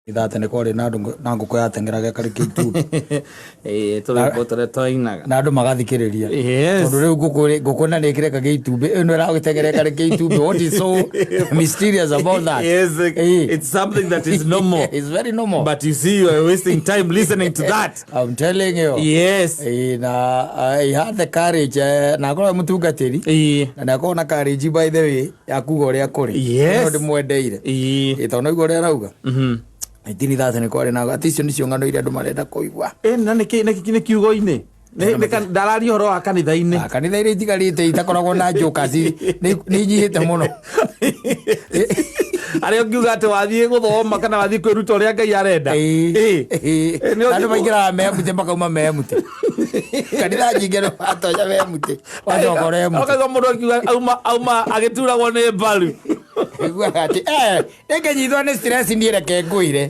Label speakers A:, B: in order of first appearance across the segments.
A: Ithate nä kwarä na ngå kå yatengeraga karä kä itu na andå magathikä rä ria tondå rä u ngå kå na nä kä reka gä itumbä ä no ä ragä tengereka karä kä itumbä. What is so mysterious about that?
B: Yes, it's something that is normal.
A: It's very normal.
B: But you see, you are wasting time listening to that.
A: I'm telling you.
B: Yes.
A: Na I had the courage na ngorwo må tungatä ri na nä akorwo na courage by the way ya kuga å rä a kå rä.
B: Yes.
A: Ndä mwendeire tondå naigua å rä a arauga itini thate nä kwarä na ati icio nä cio ng'ano iria andå marenda kå igua
B: na nä kiugo-inä ndararia å horo wa kanitha-inä
A: kanitha iria itigarä te itakoragwo na njokaci nä inyihä te må no
B: arä å ngiuga atä wathiä gå thoma kana wathiä kwä ruta å rä a Ngai arenda
A: andå maingäraga memutä makauma memutä kanitha nyingä no atonya memutä wacoka å remutä
B: okaigua må ndå akiuga auma agä turagwo nä mbaru
A: ati nä kä nyithwo nä stress niä reke ngå ire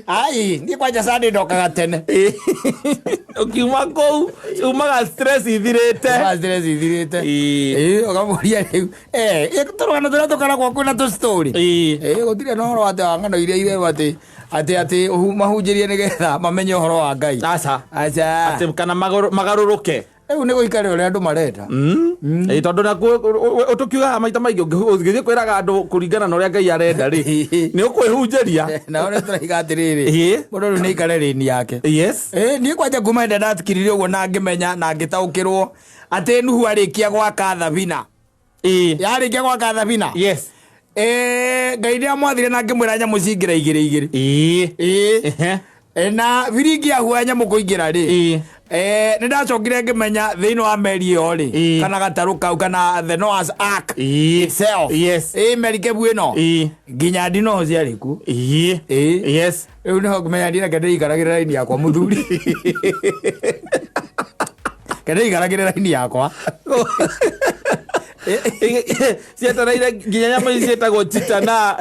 A: ai niä kwanja sandä ndokaga tene
B: å kiuma kå u umaga stress ithirä te
A: åkamå ria rä u tå rå gano tå rä a tå koragwo kwä na tå story gå tirä na å horo atä wa ng'ano iria irerwo atä mahunjä rie nä getha mamenye å horo wa Ngai
B: atä kana magarå rå ke
A: rä u nä gå ikarä å rä a andå marenda
B: tondå å tå kiugaga maita maingä å gä thiä kwä raga andå kå ringana na å rä a Ngai arenda rä nä å kwä hunjä ria
A: na å rä tå raiga atä rä rä må ndå rä u nä ikare rä ni yake niä kwanja kuma ende ndatikirire å guo na ngä menya na ngä taå kä rwo atä Nuhu arä kia gwaka thabina yarä kia gwaka thabina Ngai nä amwathire na ngä mwä ra nyamå cingä ra igä rä na biringi ahua nyamå kå ingä ra rä nä ndacokire ngä menya thä inä wa meri ä yo rä kana gatarå kau kana the Noah's Ark itself merikebu ä no nginya ndinoho ciarä ku rä u nä ho ngä menya ndireke ndä ikaragä rä raini yakwa må thuri ke ndä ikaragä rä raini yakwa
B: cietanaire nginya nyamå ici ciätagwo tita na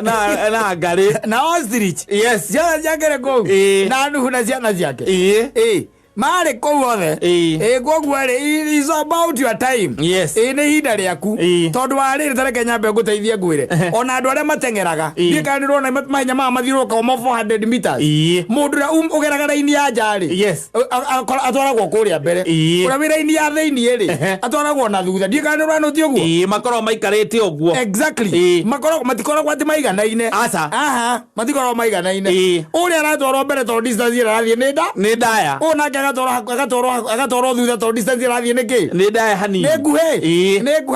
B: ngarä
A: na ostrich ciana ciakere kũu na Nuhu na ciana ciake marä kũu othe koguo rĩ is about your time nĩ ihinda rĩaku tondũ wa rĩrĩ tareke nyambe ngũteithie ngwĩre ona andũ arĩa mateng'eraga ndiĩ kana nĩ ũrona mahenya maya mathiũrũrũkaga mo 400 meters mũndũ ũrĩa ũgeraga raini ya nja rĩ atwaragwo kũrĩa mbere ũrĩa wĩ raini ya thĩiniĩ rĩ atwaragwo na thutha ndiĩ kana nĩ ũrona ũti ũguo
B: makoragwo maikarĩte ũguo
A: exactly matikoragwo atĩ maiganaine matikoragwo maiganaine ũrĩa aratwarwo mbere tondũ distance ĩrathiĩ nĩ ndaya ũnake agatwarwo thutha tondũ distance ĩrathiĩ nĩkĩ
B: nĩ ndaya hanini nĩ
A: nguhĩ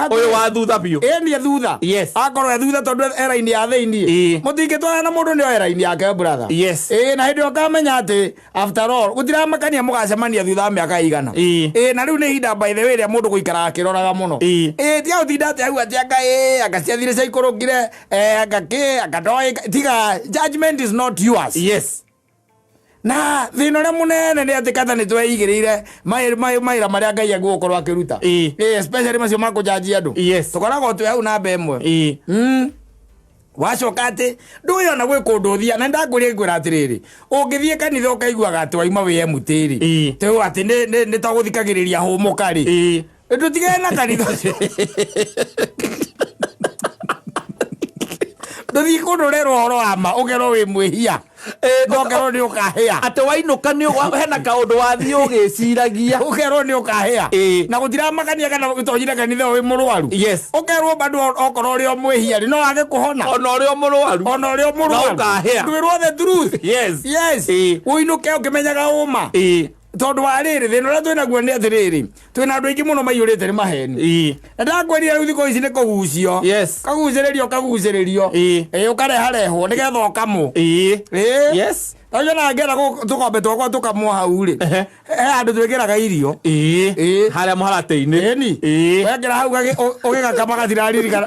B: ũyũ wa thutha biũ
A: nĩ thutha akorwo e thutha tondũ eraini ya thĩiniĩ mũtingĩtwarana na mũndũ nĩ o eraini yake brother na hĩndĩ ĩyo ũkamenya atĩ after all gũtiramakania mũgacemania thutha wa mĩaka igana na rĩu nĩ ihinda by the way rĩa mũndũ gũikaraga akĩroraga mũno tiga gũtinda atĩ hau atĩ anga agaciathire caikũrũkire akatoĩ tiga judgment is not yours na thina ũrĩa mũnene nĩ atĩ kata nĩ tweigĩrĩire mawĩra marĩa Ngai agũkorwo akĩruta especially macio ma kũjanjia andũ tũkoragwo twĩ hau namba ĩmwe wacoka atĩ ndũĩ ona gwĩ kũndũ ũthia na ndakwĩria ngwĩra atĩrĩrĩ ũngĩthiĩ kanitha ũkaiguaga atĩ wauma wĩ emutĩri tĩũ atĩ nĩ tagũthikagĩrĩria hũmũka rĩ ndũtigane na kanitha ndũthiĩ kũndũ ũrerwo ũhoro wa ma ũgerwo wĩ mwĩhia ndokerwo nĩ ũkahĩa atĩ wainũka hena kaũndũ wathiĩ ũgĩciragia ũkerwo nĩ ũkahĩa na gũtiramakania kana ũtonyire kanitha wĩ mũrwaru ũkerwo bado okorwo ũrĩ o mwĩhia rĩ no wage kũhona ona ũrĩ o mũrwaru ndwĩrwo the truth ũinũke ũkĩmenyaga ũma tondũ wa rĩrĩ thĩna ũrĩa twĩ naguo nĩ atĩrĩrĩ twĩna andũ aingĩ mũno maiyũrĩte nĩ maheni na ndakwĩrire rĩu thikũ ici nĩ kũgucio kagucĩrĩrio ũkareharehwo nĩgetha ũkamũ Ojo na ngera tukombe twakwa tukamwo hau ri andu twikiraga irio haria muharate-ini wekira hau ugigakama gatiraririkana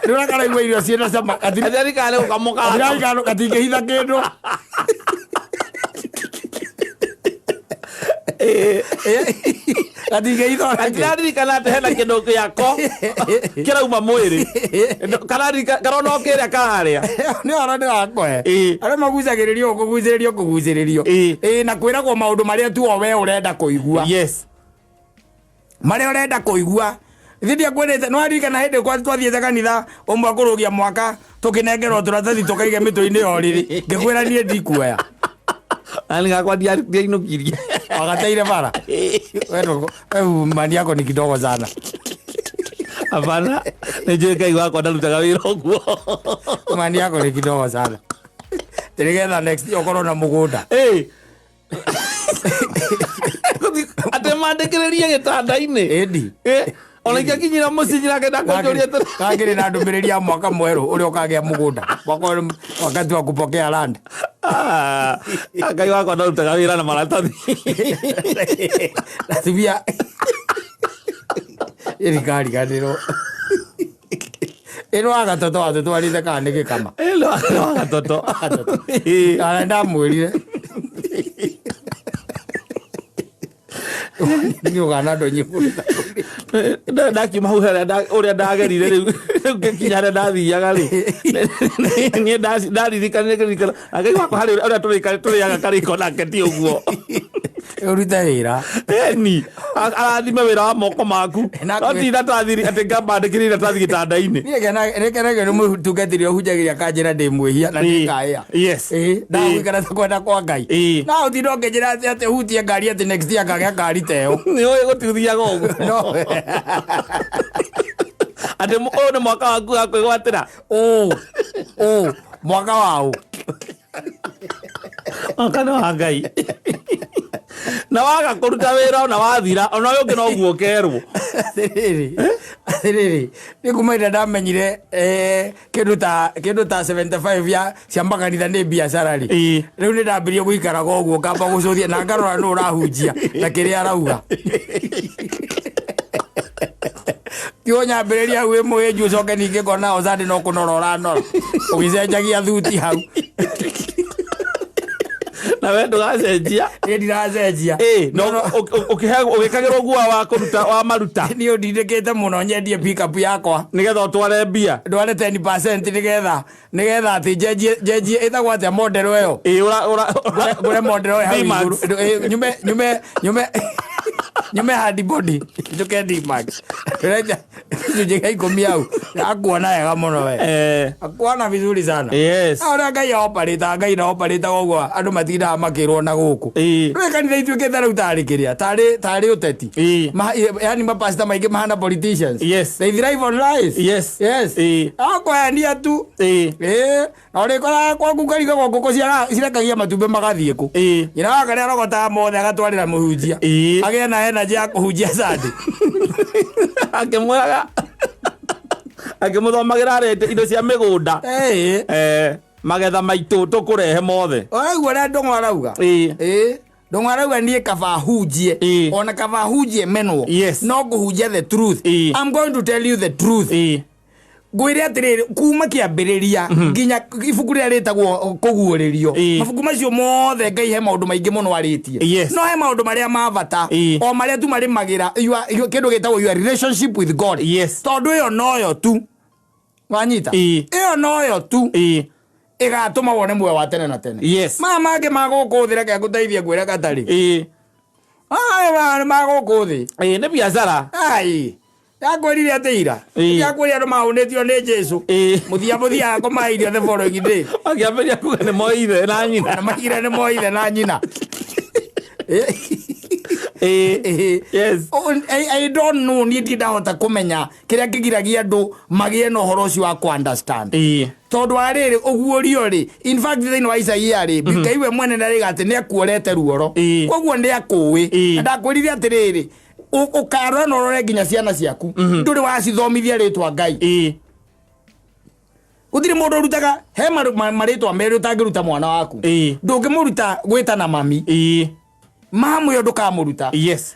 A: nurakaigua irio ciena cama gatirikane ukamuka gatingihitha kindu
B: gatirikana ati hena kindu giako kirauma mwiri karona ukiria kaharia
A: ni ora ni wakwe aria magucagiririo kuguciririo na kwiragwo maundu maria tu we urenda kuigua maria urenda kuigua Thidia kwendete no ari kana hende kwa twathiete kanitha umwe akurugia mwaka tukinengerwo turatathi tukaige mito-ini oriri ngikwira nie ndikuoya
B: ani gakwa dia inukirie
A: agateire bara wewe mani yako ni kidogo sana
B: hapana nije kai wako ndalutaga wira guo
A: mani yako ni kidogo sana terigetha next okorwo na mugunda
B: ate mandekereria gitanda-ini
A: edi
B: ona ikinyira musinyira kenda konjoria
A: kagire na ndumiriria mwaka mweru uri ukagia mugunda wakati wa kupokea land
B: akai wako ndalutaga wira na maratathi
A: lazima iri kari kaniro ino agatoto watu twarite kana gikama
B: ilo agatoto
A: ara ndamwirire niyo gana ndo nyibura
B: ndakiuma hau uria ndagerire riu ngikinya haria ndathiaga ri nie ndaririkana agai wako hari uria turiaga kariko nake ti uguo
A: urute wira
B: ni arathime wira wa moko maku atinda tathiri ati ngambandikirire tathi gitanda-ini
A: nikenage ni mutungatiri ohunjagiria kanjira ndi mwihia na ndikaya ndagwikara ta kwenda kwa Ngai na utinda ngenjira ati hutie ngari ati next year ngagea ngari teo
B: ni uyu gututhiaga uguo ati uyu ni mwaka waku wa kwigwatira
A: mwaka wao
B: mwaka no wa Ngai na waga kuruta wira ona wathira ona uyu ngi no guo kerwo
A: athiriri ni kumaida ndamenyire kindu ta 75 ya ciambakanitha ni biacara ri riu ni ndambirie guikara goguo ngamba gucuthia na ngarora nu urahunjia na kiria arauga kio nyambiriria hau imwe nju coke ningi ngona ozandi no kunora uranora ugicenjagia thuti hau
B: na we ndugacenjia
A: ndiracenjia
B: no ukikagirwo guo wa kuruta wa maruta
A: ni ndindikite muno nyendie pickup yakwa
B: nigetha utware mbia
A: ndware 10% nigetha ati jeji itagwo atia model yo gure model yo hau nyume hard body njuke D-Max reja njega ikomia au akuona wega muno we akuona vizuri sana ora Ngai operate na operate gogo andu matinda makirwo na guku rwe kanitha ituike thara utarikiria tari uteti yani mapasta maingi mahana politicians they thrive on lies akwania tu na ore kora kwa kukariga gogo cirekagia matumbe magathie ku ina kare arogota mothe agatwarira muhunjia agia na energy ya kuhunjia sadi
B: akimuthomagira rete indo cia migunda magetha maitu tukurehe mothe
A: oiguo ria Njung'wa arauga Njung'wa arauga nie kaba hunjie ona kaba hunjie menwo no nguhunjia the truth. I'm going to tell you the truth. Gwire atiriri kuma kiambiriria nginya ibuku ria ritagwo kuguuririo mabuku macio mothe Ngai he maundu maingi muno aritie no he maundu maria mavata o maria tu mari magira kindu gitagwo your relationship with God tondu iyo noyo tu wanyita iyo noyo tu igatuma wone mwe wa tene na tene mama ke magukuthira ke guteithia gwira katari magukuthi
B: ni biashara
A: yakwirire ateira yakwirire andu mahunitio ni Jesu muthia komairio the following day
B: akiamberia kuga ni moithe na nyina
A: na magira ni moithe na nyina I don't know ni ndahota kumenya kiria kigiragia andu magie no horo ucio wa ku understand tondu ariri uguo rio ri in fact thini wa Isaia ri Ngai mwene ndari gati ni akuorete ruoro koguo ndi akuwi ndakwirire atiriri ukarora no rore nginya ciana ciaku nduri wacithomithia ritwa Ngai gutiri mundu rutaga he maritwa meri utangiruta mwana waku ndungimuruta gwita na mami mamu yo ndukamuruta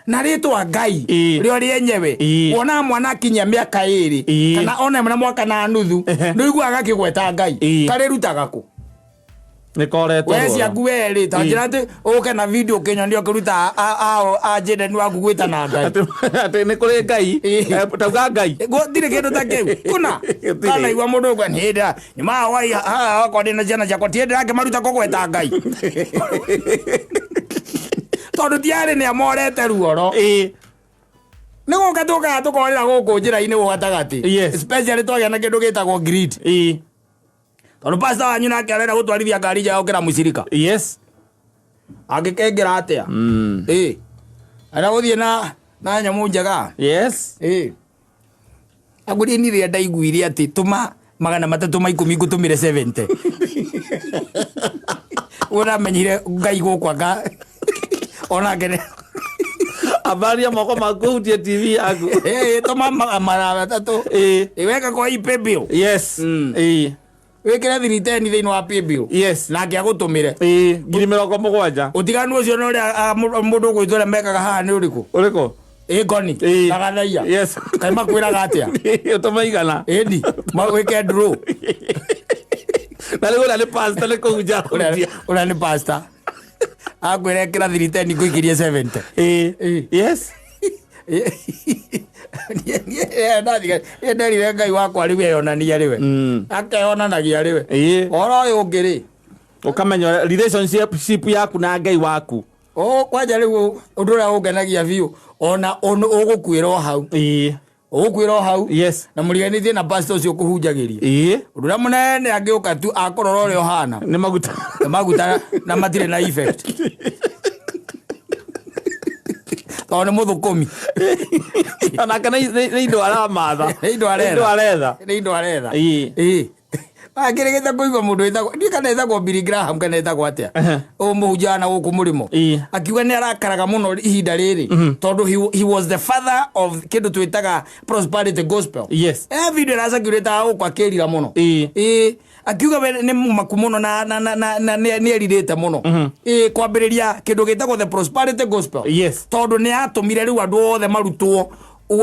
A: na ritwa Ngai rio rienyewe wona mwana kinya miaka 2 kana ona mwana mwaka na nuthu nduiguaga kigweta Ngai kare rutaga ku
B: nikoretwo
A: wesi akuweri tanjira ati uke na video Kenya ndio kuruta ajende ni waku gwita na Ngai
B: ati ni kuri Ngai tauga Ngai
A: dire kindu ta kiu kuna kana igwa mundu gwa nida ni ma wai kwa dina jana jako tiende ake maruta kugweta Ngai tondu tiare ni amorete ruoro Nego katoka tukorera guku njira-ini gutagati. Especially twagia na kindu gitagwo grid. Tondu pastor wanyu nake arenda gutwarithia ngari njega gukira mucirika. Angikengera atia? Ara guthie na nyamu njega. Aguri ni ria ndaiguire ati tuma 310 ngutumire 70. Ura menyire ngai gukwanga ona ngene
B: abaria moko makuhutie TV yaku
A: tuma mara 3 iweka kwa ipe bill. Wekera thiriteni thiini wa pay bill. Na kia gutumire
B: 70,000.
A: utiganu ucio no ria mundu gwitwara mekaga haha ni uriku Goni tagathaia kai makwiraga atia
B: utumaigana
A: edi weke draw
B: na leo le pasta le kuja
A: ura ni pasta akwira kira thiriteni kuikirie 70. Ndarire ngai wakwa riwe yonania riwe akeyonanagia riwe oro ungiri
B: ukamenya relationship yaku na ngai waku
A: kwanja riu undu ria ungenagia biu ona ugukwira hau ugukwira hau na muriganitie na pastor ucio kuhunjagiria undu ria munene angiuka tu akorora uria uhana
B: ni maguta
A: na matire na effect tone muthukumi
B: ona kana ni indo aramatha
A: ni indo aretha akirigita kuigwa mundu etagwo ndikana etagwo Billy Graham kana etagwo atia muhunjana guku murimo akiuga ni arakaraga muno ihinda riri tondu he was the father of kindu twitaga prosperity gospel. Video rasakireta guku akirira muno akiuga ni mumaku muno na ni eririte muno kwambiriria kindu gitagwo the prosperity gospel tondu ni atumire riu andu othe marutwo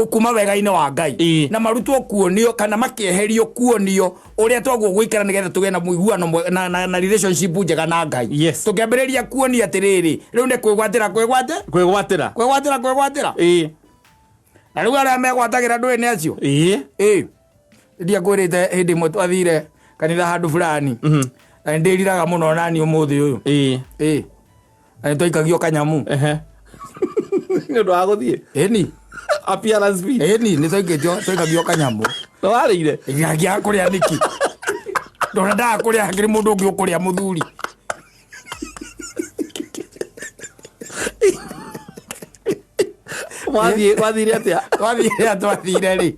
A: kuma wega-ini wa ngai na marutwo kuonio kana makieherio kuonio uria twagwo guikara nigetha tuge na muiguano na relationship njega na ngai tukiambiriria kuonia atiriri riu ni kwigwatira na riu aria megwatagira ndui ni acio ndia kwirite hindi imwe twathire kanitha handu fulani na ndiriraga muno nani umuthi uyu na twaikagio kanyamu
B: ni ndo aguthie appearance fee
A: ni twaikagio kanyamu
B: no warire
A: ngia kuria niki ndona nda kuria ngiri mundu ungi ukuria muthuri
B: wathire atia
A: twathire ri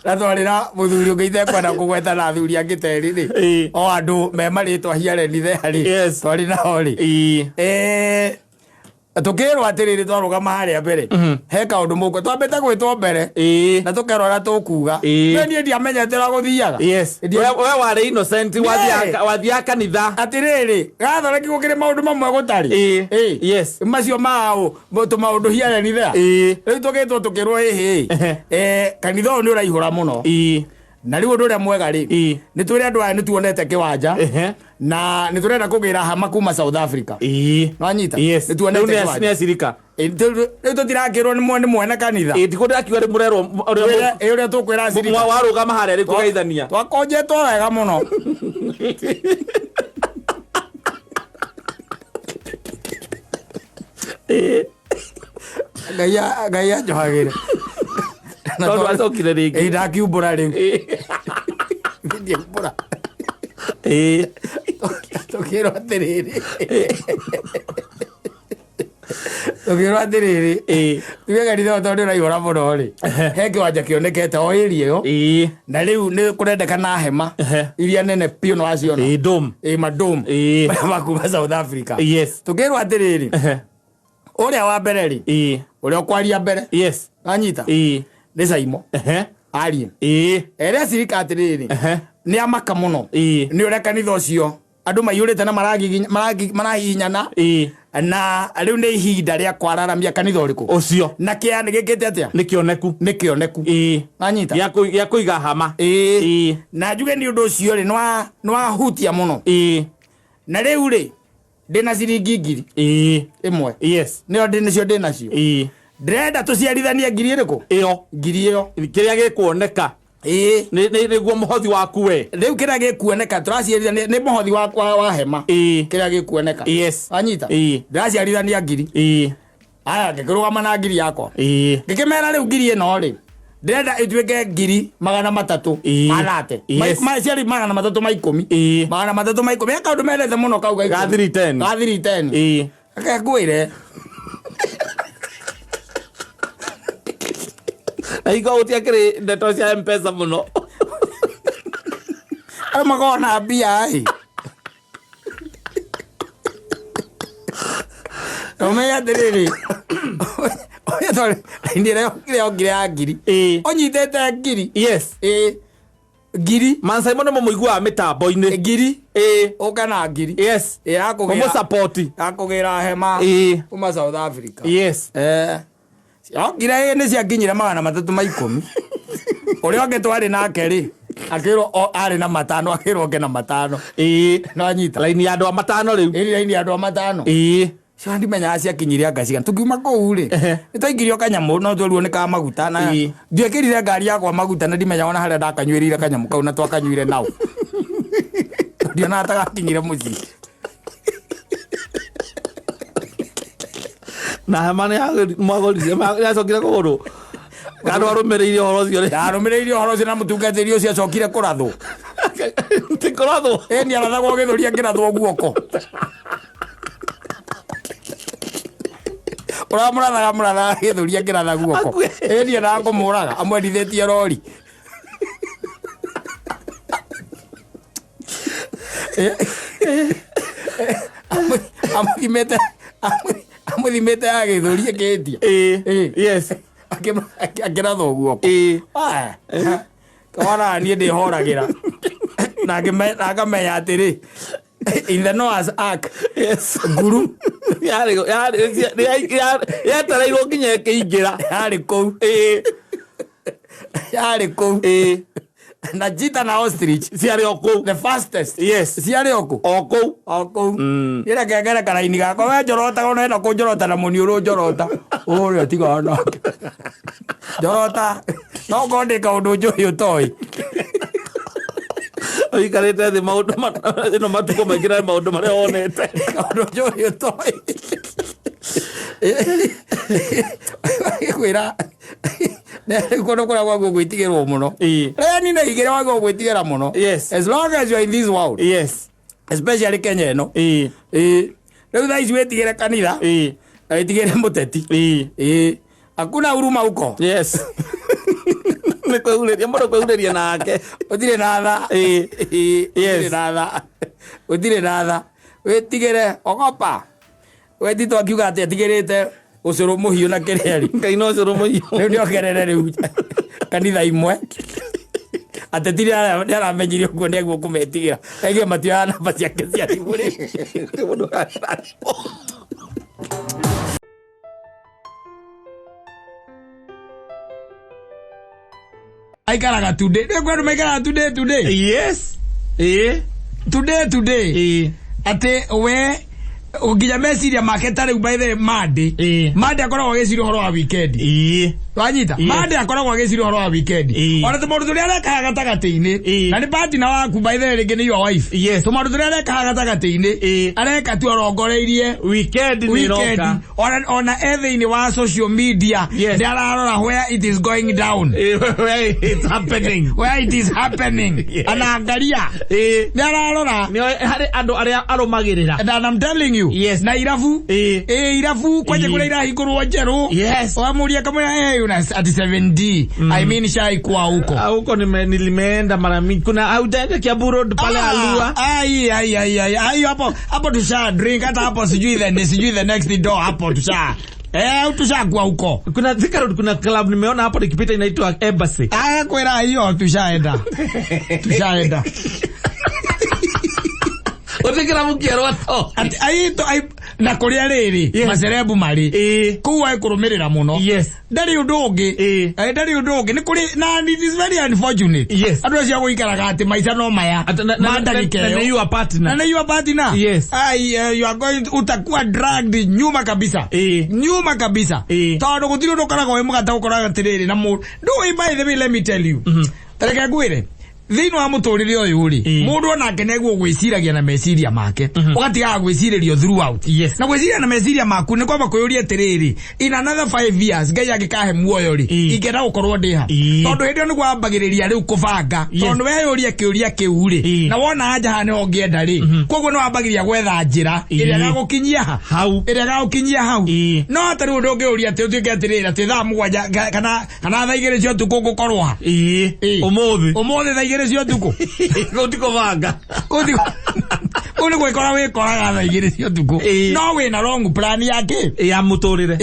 A: na twarira muthuri ungeithe kwenda kugweta na athuri angiteri ri o andu me maritwa hiarenithe hari twari nao ri tukirwo atiriri twarugama haria mbere he kaundu muko twambite gwitwo mbere na tukerora tukuga nie ndiamenyete ra guthiaga
B: we wari innocent wathia kanitha
A: atiriri gathoreki gukire maundu mamwe gutari macio mao maundu hiarenithe riu tugitwo tukirwo kanitha uyu ni uraihura muno na riu undu uria mwega ri ni twire andu aya ni tuonete kiwanja na ni turenda kugira hama kuma South Africa no nyita
B: ni tuonete kiwanja ni asirika
A: riu tutirakirwo ni mwene kanitha
B: tikundi akiwa ri murero
A: uria tukwira asirika
B: warugama haria ri kugeithania
A: twakonjetwo wega muno ngai anjohagire
B: tondu acokire ringi
A: ndakiumbura riu ndiumbura tukirwo atiriri tuge kanitha tondu uraihura muno ri he kiwanja kionekete o area iyo na riu ni kurendekana hema iria nene piu no aciona madom makuma South Africa tukirwo atiriri uria wa mbere ri uria ukwaria mbere anyita ni Saimo arie ere sirika atiriri ni amaka muno ni uria kanitha ucio andu maiyurite na marahihinyana na riu ni ihinda ria kwararamia kanitha uriku
B: ucio
A: na kiani gikite atia
B: ni kioneku
A: anyita
B: ya kuiga hama
A: na njuge ni undu ucio ri nwa hutia muno na riu ri ndina ciringi ngiri imwe nio ndinacio ndrenda tuciarithanie ngiri iriku ngiri iyo
B: kiria gikuoneka niguo muhothi waku we
A: riu kiria gikuoneka turaciarithania ni muhothi wa hema kiria gikuoneka anyita ndiraciarithania ngiri aya ngĩkĩrũgama na ngiri yakwa ngĩkĩmera rĩu ngiri ĩno rĩ ndĩrenda ĩtuĩke ngiri 300 manate ciarĩ 300 ma 10 300 ma 10 akaũndũ mendete mũno kau ga 310 akakwĩre
B: aiko utiakĩrĩ ndeto cia M-Pesa mũno
A: magona mbia Omeya derere. Oya tole. Ndire okire ya ngiri. Onyitete ngiri.
B: Yes.
A: Ngiri.
B: Mansaimo no muigua mitambo-ini.
A: Ngiri. Okana ngiri.
B: Yes.
A: Akugera.
B: Mo support.
A: Akugera hema. Kuma South Africa.
B: Yes.
A: Ngira ni cia nginyira 300 ma 10. Uria ngetwari nake ri. Akiro ari na matano akiro ke na matano.
B: No anyita. Laini ya andu a matano riu.
A: Laini ya andu a matano. Shandi menya acia kinyiria ngaciga tukiuma kou ri. Nitaigirio kanyamu no twaruo ni ka maguta na. Ndiekirire ngari yakwa maguta na ndimenya ona haria ndakanyuirire kanyamu kau na twakanyuire nao. Ndiona atagakinyire muci.
B: Na mane mwagorize yacokire kuguru. Kandu arumireirie horo cio ri.
A: Arumireirie horo cio na mutungatiri ucio acokire kurathwo.
B: Ti kurathwo.
A: Ni arathagwo githuria ngirathwo guoko. Ora muratha githuria ngiratha guoko. Ni ara kumuraga amwendithitie rori. Amwithimete ya githuria kitia.
B: Yes.
A: Akirathwo guoko. Kawara ni ndihoragĩra. Na ngamenya atĩrĩ. In the Noah's Ark.
B: Yes.
A: Guru.
B: Yetereirwo nginya ĩkĩingĩra.
A: Yarĩ kũu. Na cheetah na ostrich.
B: Ciarĩ o kũu.
A: The fastest.
B: Yes.
A: Ciarĩ o kũu.
B: O kũu.
A: Ĩra kengere karaini gakwa we njorota ona ĩno kũnjorota na mũniũrũ njorota. Ũrĩa tiga nake. Njorota. No ngondĩka ũndũ njũĩ ũtoĩ.
B: Oikarĩte thĩ maũndũ ĩno matukũ maingĩ na maũndũ marĩa wonete.
A: Ũndũ njũĩ ũtoĩ. Kwĩra kono kora kwa gwitigirwo muno ni na igere wa gwitigira muno.
B: Yes.
A: As long as you are in this world.
B: Yes.
A: Especially Kenya no. Leo dai wetigire kanitha. Wetigire muteti. Hakuna huruma huko.
B: Yes. Nikuuleria mbona kuuleria nake.
A: Utire natha. Yes. Natha. Utire natha. Wetigire ogopa. Wetito akiuga ati atigirite ucuru muhiu na kireri.
B: Ngai no ucuru muhiu.
A: Ndio kerere riu. Kanitha imwe. Atetiri aramenyirio kuo ndeguo kumetigira. Ege matio ana basi yake cia thimuri. Aikaraga today. Ndio maikaraga today.
B: Yes.
A: Today. Ate we uginya meciria maketa riu by the Monday. Monday akoragwo agiciria horo wa weekend. Wanyita Monday akoragwo agiciria horo wa weekend. Ona tumaru turia areka gatagati-ini na ni partner waku by the ringi ni your wife.
B: Yes.
A: Tumaru turia areka gatagati-ini areka tu arongoreirie
B: weekend ni roka.
A: Ona everything wa social media they are where it is going down.
B: Where it's happening.
A: Where it is happening. Anaangalia. Ni ararora.
B: Ni hari andu aria arumagirira.
A: And I'm telling you.
B: Yes.
A: Na irafu. Irafu kwaje kula irahingurwo njeru.
B: Yes.
A: Wamuria kama una at 7D. I mean shai kwa huko.
B: Huko nilimeenda mara mingi. Kuna hautaenda kia Buroti pale Alua.
A: Ai hapo tusha drink hata hapo sijui the next door hapo tusha. Tusha kwa huko.
B: Kuna Thika Road kuna club nimeona hapo nikipita inaitwa Embassy.
A: Kwera hiyo tushaenda.
B: Utikira mukierwa to.
A: Na kuria riri macerebu mari kuwa ikurumirira muno.
B: Yes.
A: Ndari undu ungi ni kuri na it is very unfortunate.
B: Yes.
A: Andu acio guikaraga ati maica no maya mandagikeyo
B: na you are partner.
A: Yes. You are going utakuwa dragged nyuma kabisa. Tondu gutiri undu karago we mugata ukoraga tiriri na mu do by the way let me tell you. Tareke gwire thini wa muturire uyu ri mundu ona kenegwo gwiciragia na meciria make ugatiga gwiciririo throughout na gwiciria na meciria maku ni kwamba kuyuria tiriri in another 5 years ngai agikahe muoyo ri ingenda gukorwo ndiha tondu hindi ni gwambagiriria riu kubanga tondu we yuria kiuria kiu ri na wona anja hane ongienda ri koguo no wambagiria gwetha njira iria gagukinyia hau no atari undu ungiuria ati utuike atiriri ati thaa mugwanja kana thaa igiri cio tuku gukorwo ha umuthi thaa igiri cio tuku
B: gutiko vanga
A: uri gwikora wikoraga thaa igiri cio tuku no wina long plan yake
B: ya muturire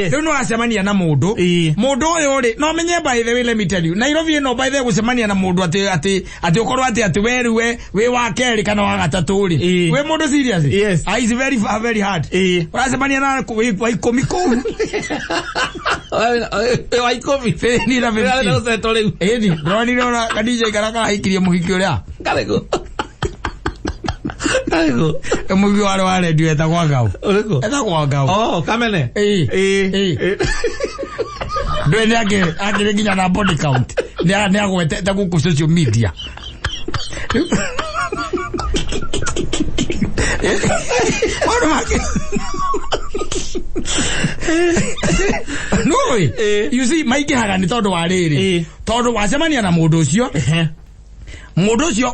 A: riu no acemania na mundu uyu ri no menye by the way let me tell you Nairobi no by the way gucemania na mundu ati ukorwo ati weruwe we wa keri kana wa gatatu ri we mundu serious is very hard uracemania na wa ikomi kou
B: wa ikomi
A: ni na vile no se tole ni roni rona kadije karaka haikirie muhiki uria
B: karego
A: mugi wale radio etagwa ngau etagwa ngau
B: kamene
A: ndwene agire nginya na body count ni agwete ta ku social media no you see Maica haga ni tondu wa riri tondu wacemania na mundu ucio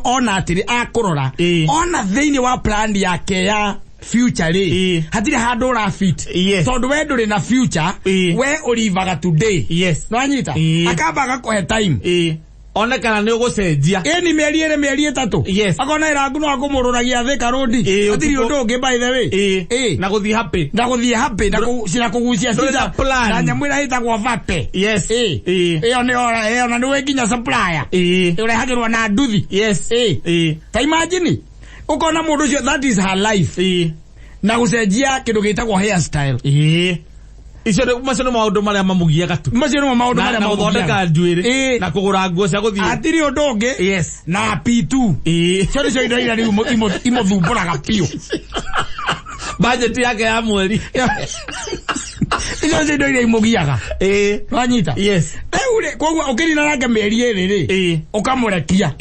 A: ona atiri akurora ona thiini wa plan yake ya future ri hatire handu ra fit tondu we nduri na future we urivaga today no anyita akamba gakuhe time
B: ona kana ni ugucenjia
A: ni mieri itatu akona irangu no akumururagia thika rodi atiri undu ungi by the way
B: na guthie happy
A: na cira kugucia cira na nyamwira hitagwo vape ona ni wekinya supplier urehagirwa na nduthi ta imagine ukona mundu ucio that is her life na gucenjia kindu gitagwo hairstyle
B: icio macio maundu maria mamugiaga tu
A: macio maundu maria
B: mamuthondeka njuiri na kugura nguo cia guthie
A: atiri undu ungi na P2 cio indo iria riu imuthumburaga piu
B: budget yake ya mweri
A: icio indo iria imugiaga wanyita eure koguo ukirina nake mieri iri ri ukamurekia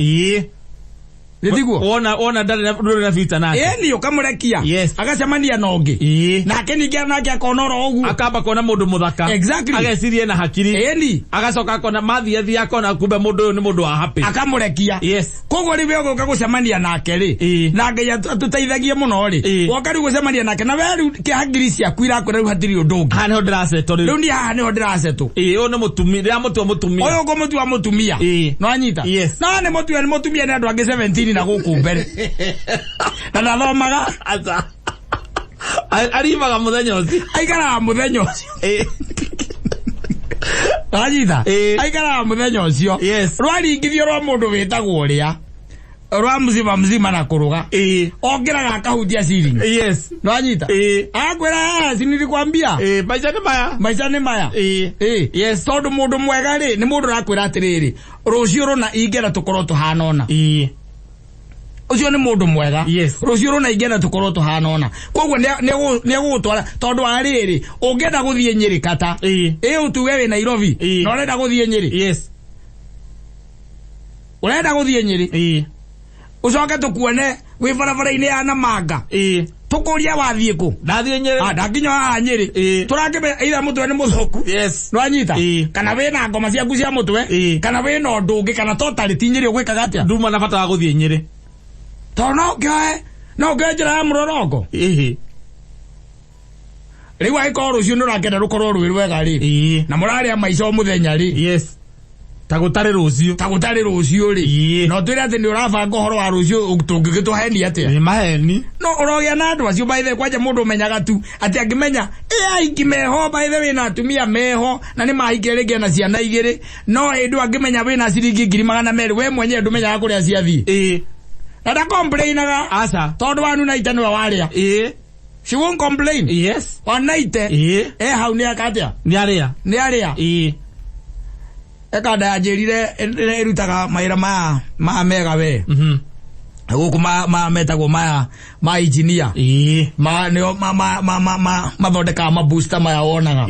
A: Ndigwo
B: ona ndari na future nake
A: ni ukamurekia agacemania na ungi nake ningia nake akonora ogu
B: akamba kona mundu muthaka agecirie na hakiri agacoka akona mathia akona kumbe mundu ni mundu wa happy
A: akamurekia koguo riwe ugoka gucemania nake ri na ngai atuteithagie muno ri woka riu gucemania nake na weru kihagiri ciaku irakwira riu hatiri undu ungi
B: ha niho ndiraceto
A: riu ni ha niho ndiraceto
B: uyu ni mutumia ria mutua mutumia
A: uyu go mutua mutumia no anyita no ni mutumia ni andu angi 17 na guku mbere na nathomaga
B: aza arivaga muthenya ucio
A: aikara muthenya ucio anyita aikara muthenya ucio rwaringithio rwa mundu witagwo uria rwa mzima na kuruga ongeraga akahunjia ciringi no anyita akwira sinilikwambia maisha ni maya tondu mundu mwega ri ni mundu rakwira atiriri rucio runa ingera tukorwo tuhanona ucio ni mundu mwega rucio runa ingera tukorwo tuhanona koguo ne gutwara tondu ariri ungenda guthie Nyeri kata utuwe we Nairobi no urenda guthie Nyeri urenda guthie Nyeri ucoke tukuone wi barabara-ini ya Namanga tukuria wathie ku
B: ndathie Nyeri
A: ndakinya haha Nyeri turakime ira mutwe ni muthoku no anyita kana wina ngoma ciaku cia mutwe kana wina undu ungi kana totally ti Nyeri ugwikaga atia
B: nduma na bata wa guthie Nyeri
A: tono no njira ya murorongo riu aiko rucio nurakenda rukorwo rwi rwega ri na muraria maica muthenya ri
B: tagutari rucio ri
A: no twire ati ni urabanga horo wa rucio tungigituheni atia
B: ni maheni
A: no urogia na andu acio by the kwaje mundu menyaga tu ati angimenya aikimeho by the wina atumia meho na ni mahikiregia na ciana igiri no indu angimenya wina ciringi 200 we mwenye ndumenyaga kuria ciathii Nada complainaga
B: asa
A: tondu wanu na itano waria she won't complain wanaite hau ni akatia
B: ni aria
A: ekada ajerire erutaga maira ma mega we guku ma metagwo ma engineer ma ne ma thondeka ma booster ma onaga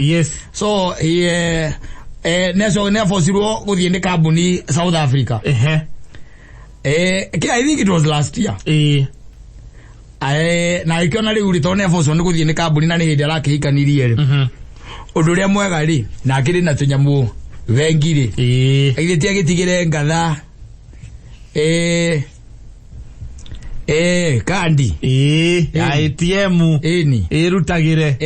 A: so neso ne fosiro guthie ni kambuni South Africa I think it was last year. Na ikiona riu ritone foso nikuthie ni kambuni na ni hindi arakihikanirie ri. Undu uria mwega ri na akiri na tunyamu vengi ri. Agithia gitigire ngatha. Kandi.
B: Ya ATM.
A: Eni.
B: Rutagire.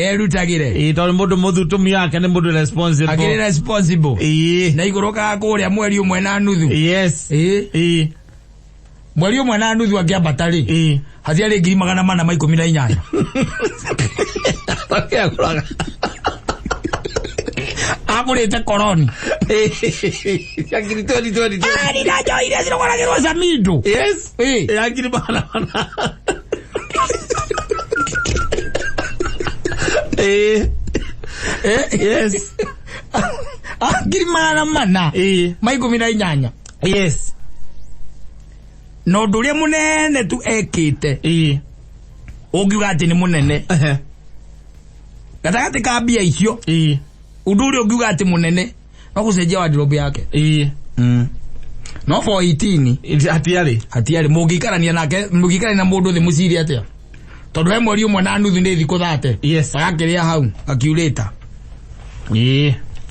B: Tondu mundu muthutumia yake ni mundu responsible.
A: Akiri responsible. Na igoroka kuria mweri umwe na nuthu.
B: Yes.
A: Mweri umwe na nuthu akiambata ri. Hathia ringi 418. Akurite koroni.
B: Yakiri 2020.
A: Ni na joire zirogoragirwo Samido.
B: Yes. Yakiri bana. Yes.
A: Akiri mana. Maiko 18.
B: Yes.
A: No nduria munene tu ekite. Ugiuga ati ni munene. Gatagati ka bia icio. Uduri ugiuga ati munene. No kucenjia wardrobe yake. No for 18. Hatiari mugikarania nake mugikarania na mundu thi muciri atia. Tondu he mweri umwe na nuthu ni thiku 30.
B: Yes.
A: Agakiria hau accumulator.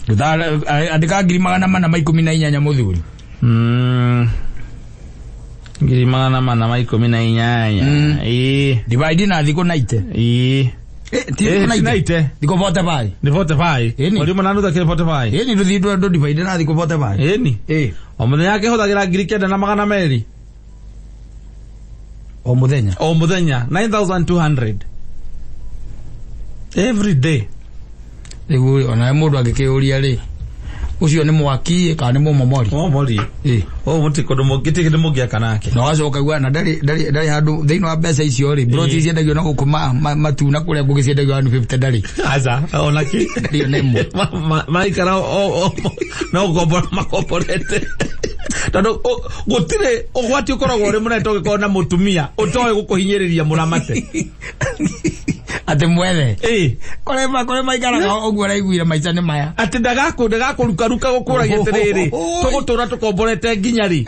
A: Gudala andika 418 muthuri.
B: 418.
A: Divide na thiku 90. Diko 45.
B: Ni 45. Mweri umwe na nuthu akiri 45.
A: Ni nduthi divide na thiku 45.
B: Omuthenya yake hothagira 9,200. Omuthenya 9,200 every day.
A: Riu ona mundu agikiuria ri ucio ni mwaki kana ni momori.
B: Muti kodo mogiti kide mogia kanake.
A: No acoka gwa na ndari handu thiini wa mbeca icio ri Buroti ciendagio na gukuma matuna kuria ngugiciendagio $150 ndari.
B: Aza ona ki
A: ndio nemo.
B: Maica no gombora makomporete. Tando gutire ogwati ukoragwo ri muneto gikona na mutumia utoe gukuhinyiriria muramate.
A: Ate mwele. Kore maikara ogwo raiguire maica ni maya.
B: Ate ndagakuruka gukura gitiriri. Tugutura tukomborete nginyari.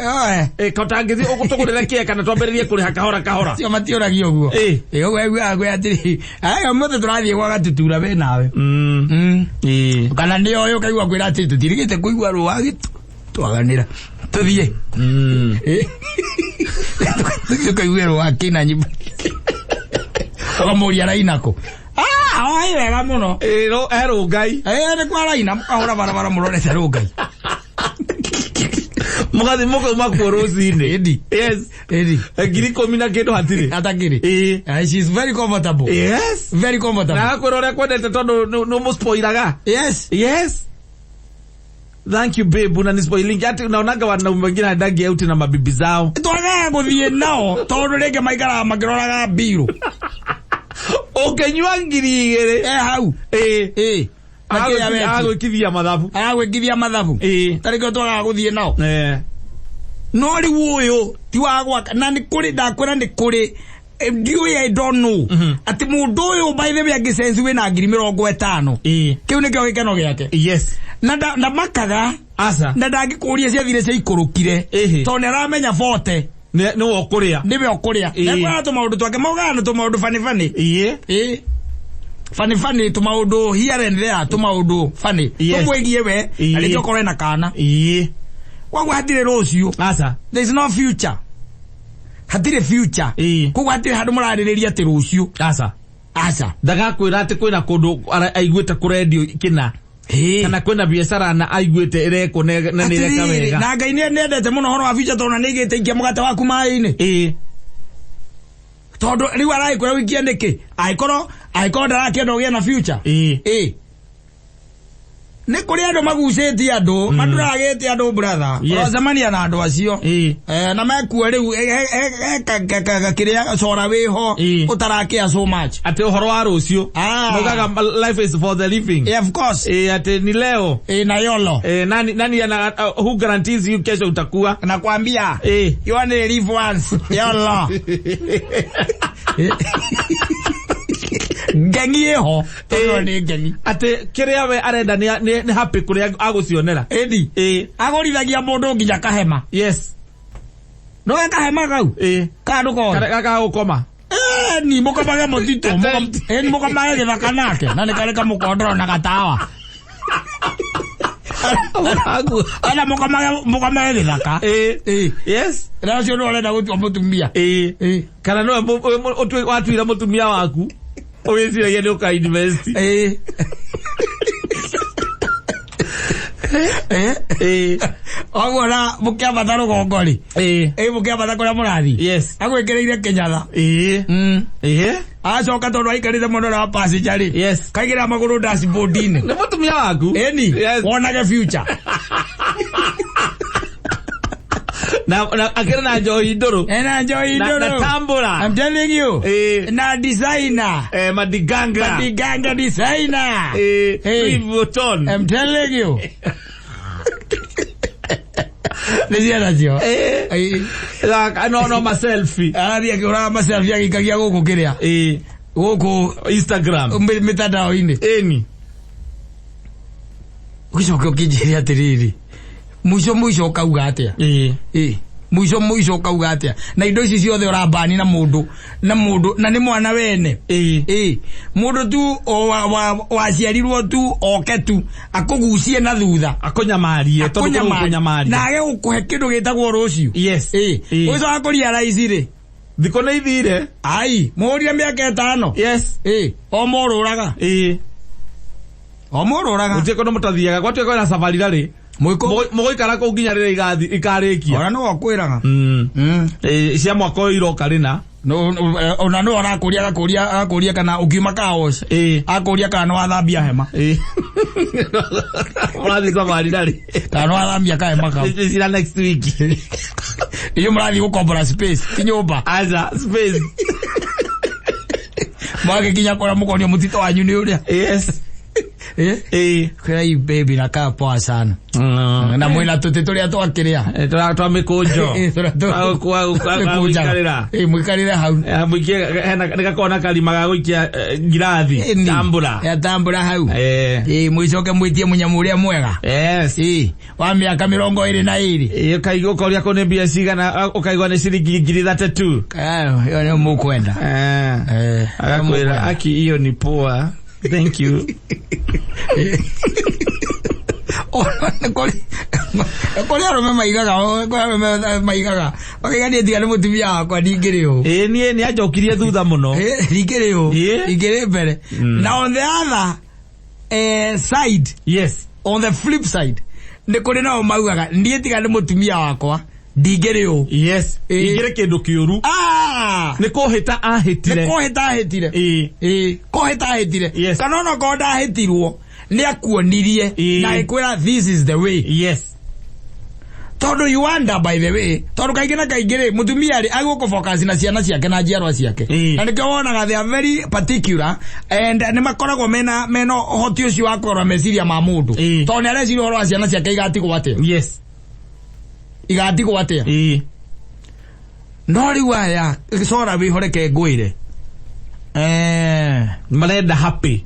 B: Kotangithi ugutugurire kie kana twambiririe kuriha kahora.
A: Cio matioragio guo. Ogwo agwe atiri. Ayo mothe turathie gwa gatutura be nawe. Kana ndi oyo kaigwa kwira ati tutirigite kuigwa ruwagi twaganira. Tuthie. Tukaigwa ruwagi na nyimbo. Okamuria rainako. Ai wega muno.
B: Rungai.
A: Ni kwa raina mukahora barabara murorete rungai.
B: Mugathi muka rucini.
A: Edi.
B: Yes.
A: Edi.
B: Ngiri 10 na kindu hatiri.
A: Atakiri. She's very comfortable.
B: Yes.
A: Very comfortable.
B: Na kwirore kwendete tondu no muspoiraga. Yes. Thank you babe, unanispoiling ati unaonaga wanaume wengine ndagi out na mabibi zao.
A: Twaga guthie nao tondu rege maikara magiroraga biru.
B: Ukenywa ngiri 2
A: hau.
B: Agwikithia mathabu.
A: Tariko twaga guthie nao. No riu uyu ti wagwa na ni kuri ndakwira ni kuri I don't know. Ati mundu uyu by the way agisense we na 50. Kiu ni kio gikeno giake.
B: Yes.
A: Na makaga
B: asa
A: na ndangikuria cia thire cia ikurukire to ne ramenya 40
B: no okuria
A: nibe okuria na to maundu twake mogana to maundu fani fani to maundu here and there to maundu fani to mwegie we alikyo kore na kana kwa hatire rocio
B: asa
A: there is no future hatire future kwa hatire handu muraririria ati rocio asa
B: ndagakwira ati kwina kundu aiguite ku radio kina kana kwena biashara na aiguite ireko na nireka wega
A: na ngai ne ndete muno horo wa future tona nigite ikia mugate waku mai-ini tondu riu araikura wikia niki aikoro ndarakenda ugie na future ne kuri andu magucetie andu maduragete andu brother ozamania na andu acio na mekua riu kiria cora wiho utarakia so much
B: ati uhoro wa rucio mugaga life is for the living
A: of course
B: ati ni leo
A: na yolo
B: nani ana who guarantees you kesho utakuwa
A: nakwambia you only live once yolo gengi eho to ni gengi
B: ate kiria we arenda ni happy kuria agucionera
A: edi agorithagia mundu nginya kahema
B: yes
A: No akahema kau. Kadu ko.
B: Kaka ukoma.
A: Ni mukamaga mutito. Ni mukamaga githaka nake. Na nikareka mukondoro na gatawa. Ana mukamaga githaka.
B: Yes.
A: Na cio no renda gutua mutumia.
B: Kana no otwe watuira mutumia waku. Owesiragia ni uka invest.
A: Agora mukia bataro gongori. Mukia batako murathi.
B: Yes.
A: Agwekereire kinyatha. Acoka tondu aikarire muno na passenger.
B: Yes.
A: Kaigira maguru dashboard ine.
B: Ni mutumia waku.
A: Eni. Wonage future.
B: Na akira na joy ndoro.
A: Na joy ndoro.
B: Na tambura.
A: I'm telling you. Na designer. Madiganga designer.
B: Vuitton.
A: I'm telling you. Nizia nazio.
B: No ma selfie.
A: Ari akora ma selfie akikagia guku kiria. Guku
B: Instagram.
A: Mitandao ine.
B: Eni.
A: Ukicoka ukijiria atiriri. Mwisho kauga atia. Mwisho kauga atia. Na indo ici ciothe urabani na mundu na ni mwana wene. Mundu tu waciarirwo tu oke tu akugucie na thutha
B: akunyamarie tondu kunyamarie
A: na age gukuhe kindu gitagwo rucio.
B: Yes.
A: Uico akuria raicire
B: thiko na ithire
A: ai muria miaka 5.
B: Yes.
A: Omoruraga
B: utie kono mutathiaga gwatwe kwena safari rari mugoikara ko nginya rire ikarikia
A: ora no wakwiraga
B: cia mwaka uyu iroka rina
A: no ona no akuria kana ukiuma kaos akuria kana wathambia hema
B: murathi safari rari
A: kana wathambia ka hema ka
B: ira next week
A: iyo murathi gukombora space kinyumba
B: aza space
A: mwake kinya kora mukonio mutito wanyu ni uria.
B: Yes.
A: Kwa hii baby na kaa poa sana. Na mwina tuteturia twakiria.
B: Twa mikunjo.
A: Mwikarira hau.
B: Mwikie nikakona kalima ga guikia ngirathi. Tambura.
A: Ya tambura hau. Mwicoke mwitie munyamuria mwega.
B: Yes.
A: Wa miaka 22.
B: Ukaigo koria kone bia cigana ukaigwa ni ciringi 32.
A: Yo ni mukwenda.
B: Agakwira aki hiyo ni poa. Thank you.
A: Koli arome maigaga. Wakigani tigane mutumia wakwa ndingireo.
B: Ni ajokirie thutha muno.
A: Ndingireo. Ingire mbere. Now on the other side.
B: Yes.
A: On the flip side. Ni kuri nao maugaga ndie tigane mutumia wakwa. Ndigireo.
B: Yes. Ingire kindu kiuru. Ni kohita ahitire.
A: Kohita ahitire.
B: Yes.
A: Kanona koda ahitirwo. Ni akuonirie. Na ikwira this is the way.
B: Yes.
A: Todo you wonder by the way. Todo kaigena kaigere mutumia ari aguko focus na ciana ciake na njiarwa ciake. Na nikawona they are very particular and ni makoragwo meno hoti ucio wakorwo meciria ma mundu. To ni areciria horo ciana ciake igatigwo atia.
B: Yes.
A: Igatigwo atia. No riu aya sora wihoreke ngwire.
B: Marenda happy.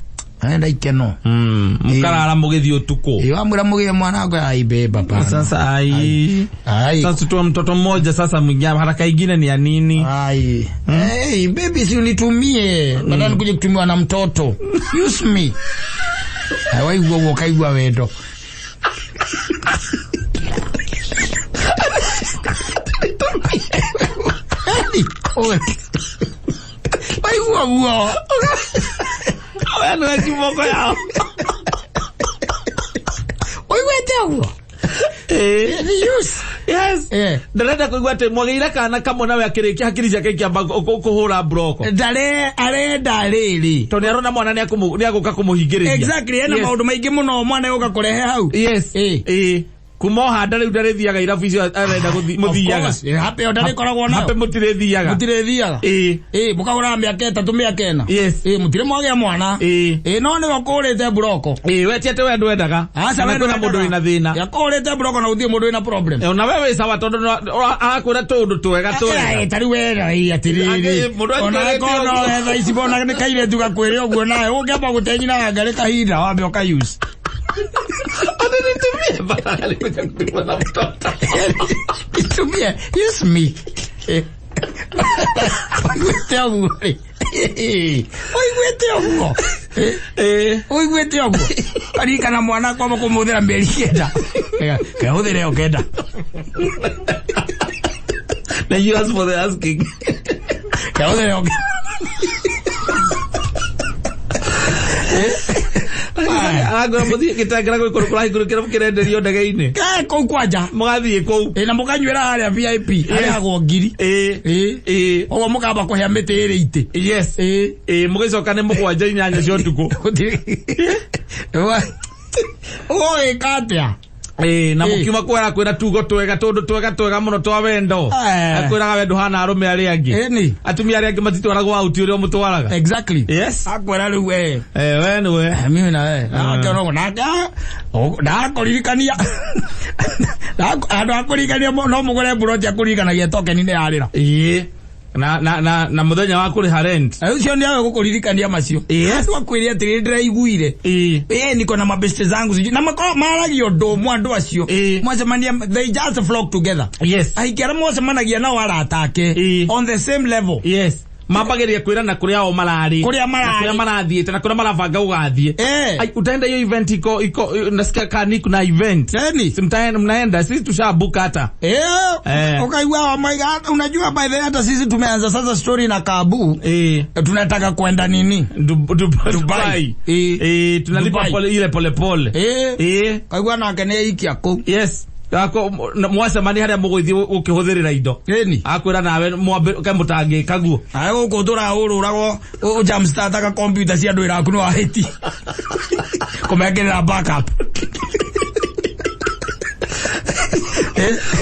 A: Enda ikeno.
B: Mukarara mugithi utuko.
A: Amwira mugie mwana wako aibe baba.
B: Sasa sasa tu mtoto mmoja sasa mwingia haraka ingine ni ya nini? Hey
A: baby si unitumie. Badala kuja kutumiwa na mtoto. Use me. Hawai uwo kaigwa wendo. Wai uwo.
B: Ano kimoko yao.
A: Wete uwo.
B: Yes. Ndarenda kuigwa te mwagira kana kamwe nawe akirikia hakiri ciake kiamba kuhura broko.
A: Arenda riri.
B: To ni arona mwana ni aguka kumuhingiriria.
A: Exactly. Ena maundu maingi muno mwana yoga kurehe hau.
B: Yes. Kumoha ndare ndare thiaga irabu icio arenda muthiaga.
A: Hape ndare koragwo nao.
B: Hape mutire thiaga.
A: Mukagura miaka 3 miaka 4.
B: Yes.
A: Mutire mwage mwana. No ni wakurite broko.
B: Wetie ate wendu wendaga.
A: Asa wendu
B: na mundu wina thina.
A: Yakurite broko na uthie mundu wina problem.
B: Na wewe sawa tondu akwira tundu twega twega.
A: Tari wera atiriri. Ona kono wetha icibona ni kaire tu gakwire uguo nae ungiamba gutenyina ngare kahinda wambe ukayuse. Itumie, use me. Oigwete oguo. Karikana mwana kwa kumuthira mberi kenda. Kahuthire okenda.
B: Now you ask for the asking.
A: Kahuthire okenda.
B: Agora muthie gitangera gukurukura igurukira mukirenderio ndege-ini.
A: Kou kwanja
B: mugathie kou.
A: Na mukanywira haria VIP haria agongiri. Ogo mukamba kuhea miti iri ite.
B: Yes. Mugicoka ni mugwanja inyanya cio nduku.
A: Oe katia.
B: Na mukiuma kwera kwira tugo twega tondu twega muno twa wendo. Akwiraga wendo hana arume ari angi. Atumia ari angi matitwaragwo out uri omutwaraga.
A: Exactly.
B: Yes.
A: Akwira riu we.
B: We ni we.
A: Mimi na we. Na kuririkania. Na akurikania no mugore Buroti akurikanagia token ni yarira.
B: Na muthenya wa kuri rent.
A: Ucio ni awe gukuririkania macio. Andu akwiri atiri ndiraiguire. Niko na mabeste zangu na makoro maragio ndo mwandu acio. Mwacemania they just flock together.
B: Yes.
A: Aikera mwacemanagia na wala atake on the same level.
B: Yes. Mabageria kwira na kuria o marari. Kuria marathiete na kuria maravanga ugathie. Utaenda hiyo event iko nasikia kani kuna event. Sometime mnaenda sisi tushabuka hata. Ukaigwa my God, unajua by the way hata sisi tumeanza sasa story na Kabu. Tunataka kwenda nini? Dubai. Tunalipa pole.
A: Kaigwa na kene iki yako.
B: Yes. Ako mwacemani haria muguthi ukihuthirira indo akwira nawe mwambe kamutangi kaguo
A: ayo gukuthura ururagwo jam start aka computer cia ndu iraku no ahiti kumegerera backup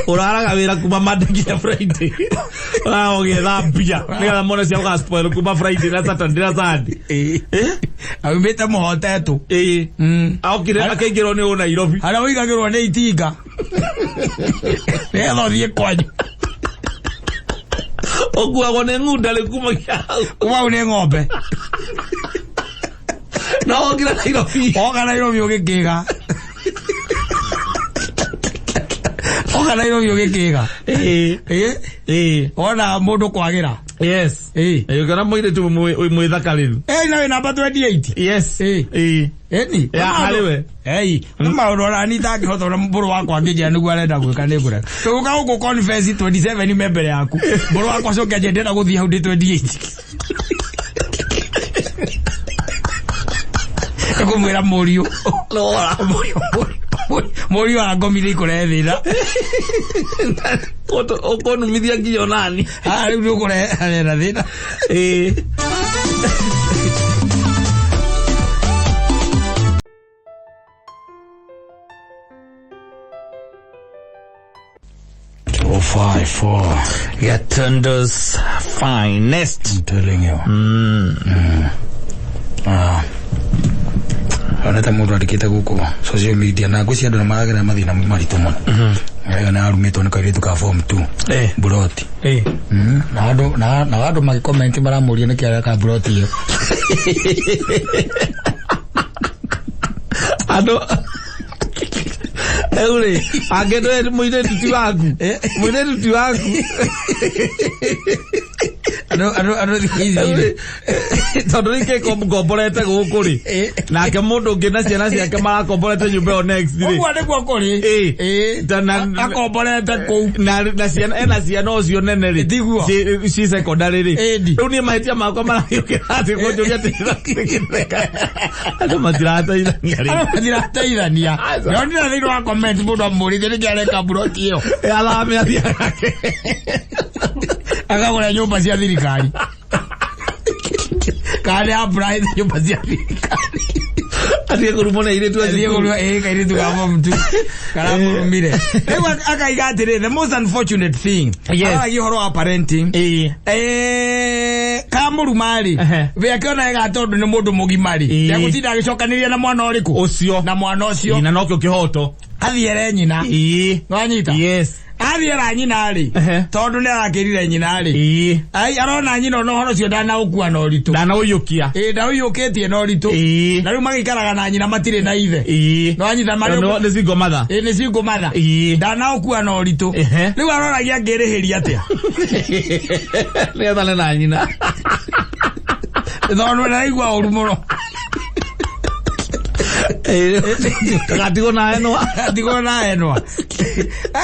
B: uraraga wira kuma Monday nginya Friday ogetha mbia nigetha mone cia ugaspoil kuma Friday na Saturday na Sunday
A: awimite muhotetu
B: aukire akaingirwo ni Nairobi
A: haria wigagirwo ni itinga nigetha uthie kwanyu
B: okuagwo ni ng'unda ri kuma kiau
A: kuma ni ng'ombe
B: no okira Nairobi ugikiga
A: Nairobi ugikiga ona mundu kwagira.
B: Yes. Kana mwire tu mwithakariru.
A: Na number 28.
B: Yes.
A: Ni
B: hariwe.
A: Kama urora ni taki hothora mburu wakwa ngijia niguo arenda gwika ni ngure. Tuguka guku confess 27 ni mbere yaku. Mburu wakwa coke ndenda guthie hau 28. Kumwira Murio. Murio agomire ikurethira.
B: Okonumithia ngiyo nani?
A: Riu ukurethira thina. Oh, 5-4.
B: Gatundo's finest.
A: I'm telling you. Anata mundu andikite guku social media na gucia andu na magera mathina maritu muno na arumitwo ni kairitu ka form 2 Buroti na andu magi comment maramuria ni kiara ka Buroti yo
B: ando eure agede muide tuti waku ano hizi tondu rike komgomborete gukuri nake mundu ngi na ciana ciake marakomborete nyumba yo next ri
A: uguo niguo kuri akomborete kou
B: na ciana ocio nene ri ci secondary ri riu ni mahitia makwa marayukira ati kunjuria tiraka ando matirateithania yo ndira thiru wa comment mundu amurithie ni ngiareka Buroti iyo alame athiake
A: akagura nyumba cia thirikari kale abride nyumba cia thirikari
B: atie kurumona ile tu
A: atie kurumona kaire tu kama mtu karamu mire ewa akaiga atire the most unfortunate thing horo wa parenting kamuru mari we akiona ega tondu ni mundu mugimari ya gutinda agicokaniria na mwana uriku
B: ucio
A: na mwana ucio
B: ina nokyo kihoto
A: athiere nyina
B: no anyita
A: yes athiera nyina ri tondu ni arakirire nyina ri ai arona nyina no horo cio ndana ukua no ritu
B: ndana uyukia
A: nda uyukitie no ritu na riu magikaraga na nyina matire na ithe no anyita mari
B: no ni single mother
A: ni single mother ndana ukua no ritu riu arona gia ngirihiria atia
B: ni athana na nyina
A: no na igwa urumuno
B: Katigo na enwa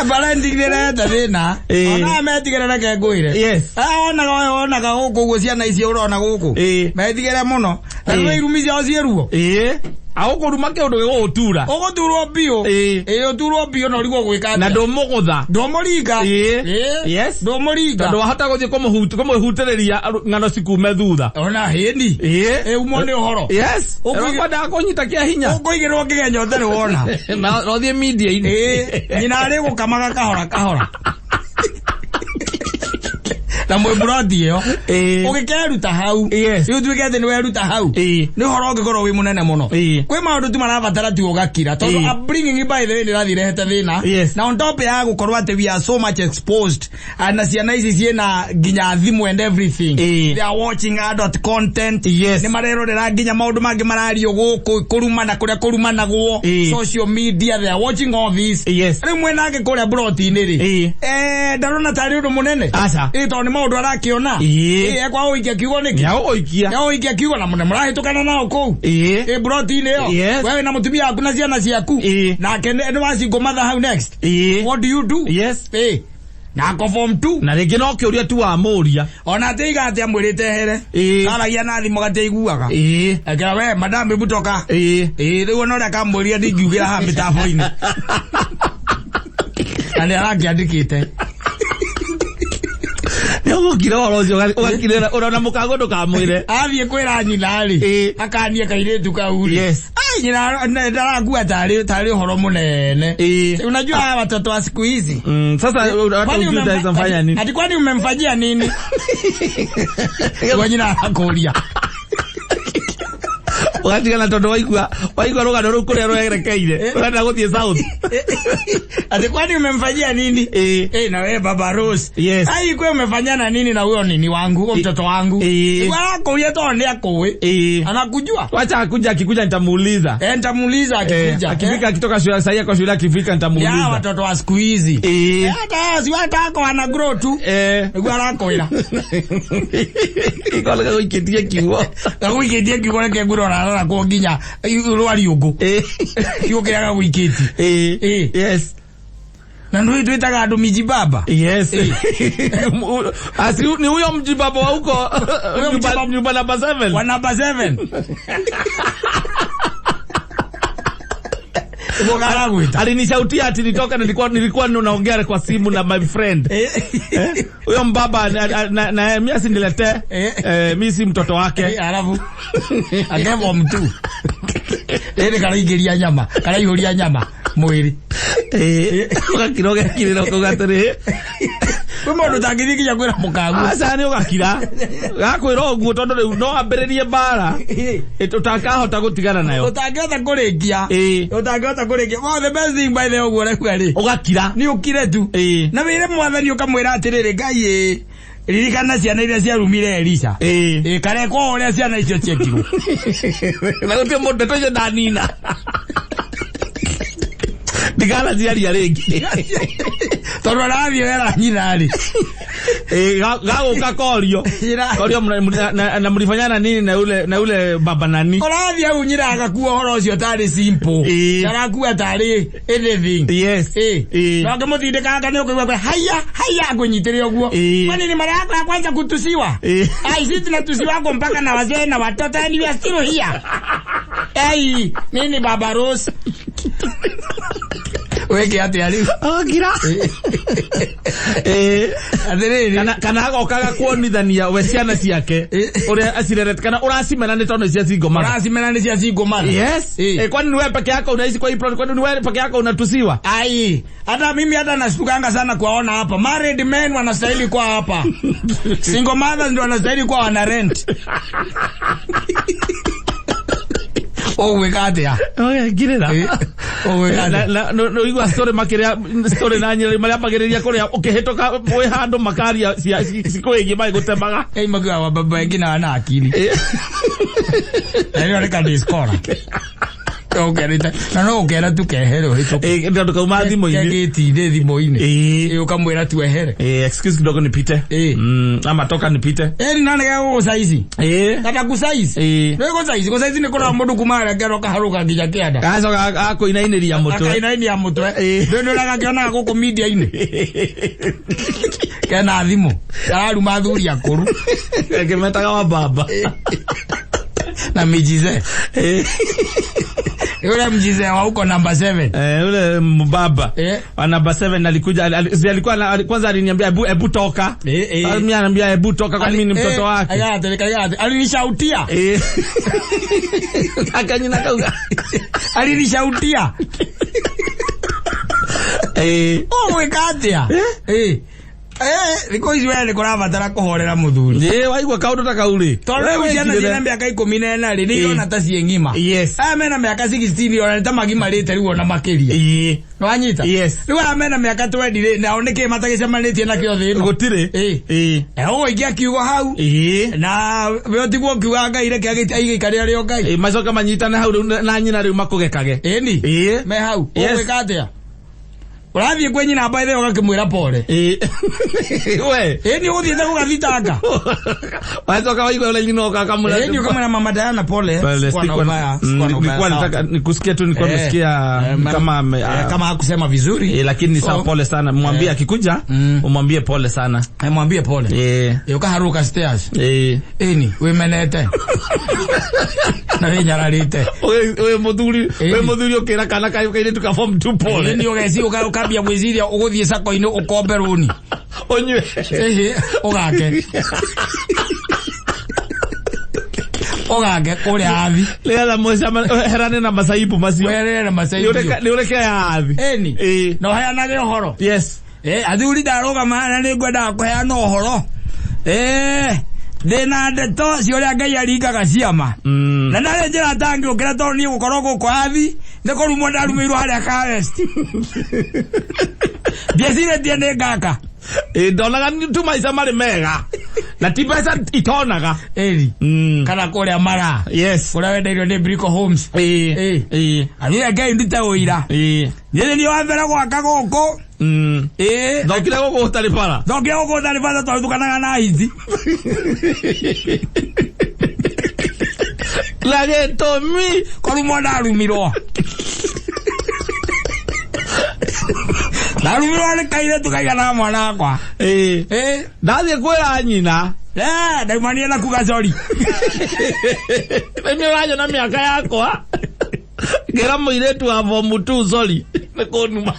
A: bara ndigire ta thina ona metigere na kenguire
B: yes
A: ona ga guku guo ciana icio urona guku metigere muno na no irumithia ocieruo
B: agukuruma kiundu gigutura
A: uguturwo bio uturwo bio no rigo gwika
B: na ndumugutha
A: ndumuringa
B: yes
A: ndumuringa
B: tondu wahota guthie kumuhutiriria ngano cikume thutha
A: ona hindi umo ni uhoro
B: yes ukwenda kunyita kia hinya
A: ukuigirwo kigenyo theri wona
B: na no thie media ini
A: nyina ari gukamaga kahora na mwe Buroti yo ugikeruta hau riu twigete ni weruta hau ni horo ngikorwo wi munene muno kwi maundu tu marabatara tu ugakira tondu upbringing by the way ni rathire hete thina na on top ya gukorwo ati we are so much exposed na ciana ici ciena nginya thimu and everything they are watching adult content ni marerorera nginya maundu mangi marario guku kuruma na kuria kurumanagwo social media they are watching all this riu mwena ngi kuria Buroti ni ri ndarona tari undu munene tondu maundu arakiona kwa uikia kiugo niki
B: ya uikia
A: kiugo na murahitukana nao kou Buroti ni yo wewe na mutumia waku na ciana ciaku na kende ni wacingo matha how next what do you do na ko form 2
B: na ringi no kiuria tu wa muria
A: ona teiga ati amwirite here aragia na thimo gateiguaga akira we madam butoka riu no reka muria ndingiugira ha mitaboini ani arakiandikite
B: ugukira orocio ugakirira urona mukago ndukamwire
A: athie kwira nyina ri akanie kairetu kau ri ai nyina ndarakuwa tari horo munene unajua hawa watoto wa siku hizi
B: sasa hata utaweza fanya nini
A: ati kwani umemfanyia nini kwa nyina akoria
B: ugatigana tondu waigua rugano ru kuria rwerekeire urenda guthie south
A: ati kwani umemfanyia nini na wewe baba Rose ai kwa umefanyana nini na huyo nini wangu mtoto wangu wako tondu ni akowe anakujua
B: wacha akikuja nitamuuliza
A: nitamuuliza
B: akifika akitoka shule sasa kwa shule akifika nitamuuliza
A: ya watoto wa siku hizi hata si watako wana grow tu ngwarako ila
B: ikola guikitie kiugo
A: ke nguro na ko nginya rwari ugu yukiraga wikiti
B: yes
A: na ndio twitaga andu mijibaba
B: asi ni huyo mjibaba wa huko nyumba namba 7
A: wa namba 7
B: alinishautia ati nitoka nilikuwa naongea kwa simu na my friend huyo mbaba na mimi asiniletee mimi si mtoto wake
A: alafu akevo mtu ile karaingiria nyama karaihuria nyama mwiri
B: ugakiroge kiriro kugatire
A: mundu tangithikinya kwira mukagu
B: asa ni ugakira gakwira uguo tondu no ambiririe bara tutakahota gutigana nayo
A: utangihota kurikia well the best thing by the uguo rekuri
B: ugakira
A: ni ukire tu na wire mwathani ukamwira atiriri ngai ririkana ciana iria ciarumire Elisha kare kwa uria ciana icio ciekirwo
B: na gutie mundu toje danina digala ziaria ringi
A: tondu arathio era nyina ri
B: gaguka korio na mlifanyana nini na ule baba nani
A: arathia unyira agakuwa horo ucio tari simple arakuwa tari anything no ngamutinde kanga ni ukugwa haya kunyitire uguo kwani ni mara yako ya kwanza kutusiwa ai sisi tunatusiwa kwa mpaka na wazee na watoto and we are still here nini baba Rose weke ati ali
B: gira kana gokaga kuonithania we ciana ciake uria acirerete kana uracimena ni tondu cia cingomana yes kwani ni wewe peke yako unaishi kwa hii plot kwani ni wewe peke yako unatusiwa
A: ai hata mimi hata nasukanga sana kuwaona hapa married men wanastahili kwa hapa single mothers ndio wanastahili kwa wana rent we got ya
B: girera no igwa story makiria story na nyiri maria bagereria kuria ukihetoka we handu makaria sikuigi mai gutemaga
A: magwa wa baba ngina na akili ndio ni kandiskora ogerita no ogera tukehero hito
B: ndio kauma thimo-ini
A: ngitinde thimo-ini ukamwira tuehere
B: excuse kidogo nipite ama toka nipite
A: ni nani gego saizi kata kusaizi wego saizi ni kuna mundu kumara ngero kaharuka ngija kianda
B: gacoka akuinainiria mutwe
A: akainainiria mutwe ndio nagakiona guku media-ini kana thimo araru mathuri akuru
B: ngimetaga wa baba
A: na mijize yule mjize wa huko number 7
B: yule mbaba wa number 7 alikuwa kwanza aliniambia hebu toka mimi ananiambia hebu toka kwa mimi ni mtoto wake
A: alinishautia
B: akanyina kauga
A: alinishautia wekatia niko izwele kora batara kuhorera muthuri
B: waigwa kaundu ta kauri
A: tore uciana cina miaka 14 ri ni ona ta ciengima amena miaka 16 ona ta magima rite riu ona makiria no anyita riu amena miaka 20 ri na oneke matagicemanĩtie na kio thino
B: gutire
A: o ingia kiugo hau na weotigwo kiuga ngai reke agikaria rio ngai
B: macoka manyitana hau na nyina riu makugekage
A: me hau wekatia urathie kwenye na baithe ukakimwira pole
B: we
A: ni uthiete kugathitanga
B: wacoka waigwa ule nyino kakamura
A: ni kama mama Diana pole
B: nilikuwa nataka nikusikia tu nilikuwa nasikia
A: kama hakusema vizuri
B: lakini ni sawa pole sana mwambie akikuja umwambie pole sana
A: mwambie pole ukaharuka stairs ni we menete na nyararite
B: we muthuri ukira kana kaire tukaform 2 pole
A: ni ogeci ukambia mwiziria uguthie sako-ini ukombe runi
B: onywe
A: ogake kuri athi
B: lela moja herane na Mansaimo macio
A: herane Mansaimo
B: ni ureke athi
A: no heanage uhoro athuri ndaroga mana ni ngwenda kuheana uhoro ndina ndeto ciuria ngai aringaga ciama na nare njira tangi ukira to ni gukorwo guko athi ni kurumwo ndarumirwo haria Karest biasire tiende ngaka
B: ndonaga tu maica mari mega na ti pesa itonaga
A: kana kuria mara kuria wenderio ni Brico Homes athire ngai ndute uira nyene ni wambere gwaka guku
B: thokire guku utari para
A: twithukanaga na hithi
B: lage tomi
A: korumwo ndarumirwo ni kaire tukaigana mwana wakwa
B: ndathie kwira nyina
A: ndaimanie na kuga sorry
B: mimi rajo na miaka yakwa ngera muiretu wa form 2 sorry ni kunuma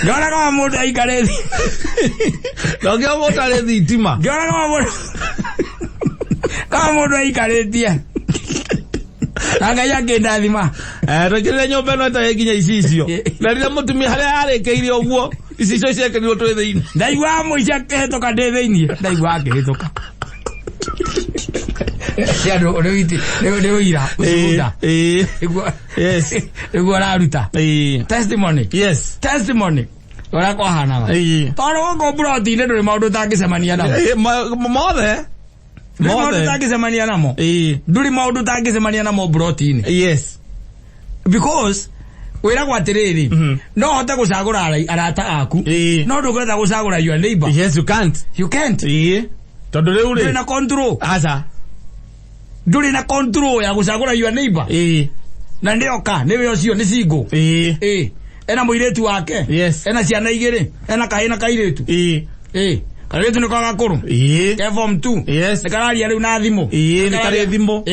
A: ngora kama mundu aikarezi
B: ndio mundu arezi itima
A: ngora kama mundu aikaretie anga yake ndathima
B: rojele nyombe no ta yeginya isicio na rira mutumia haria arekeire oguo isicio ciakerirwo twi thiini
A: ndaigwa muicia kehetoka ndi thiini ndaigwa akehetoka siado orewiti ira usuda ego raruta testimony ora kwa hana toro go Buroti ne nduri maundu tangisemania namo
B: mothe
A: maundu tangisemania namo nduri maundu tangisemania namo Buroti ne because wira gwatiriri no hote gucagura arata aku no ndugwetha gucagura your neighbor
B: you can't tondu riu ri
A: na control
B: acha
A: nduri na control ya gucagura your neighbor na ndioka niwe ucio ni single ena muiretu wake ena ciana igiri ena kahina kairetu kairetu niko gakuru ke form 2 nikararia riu na thimu
B: nikari thimu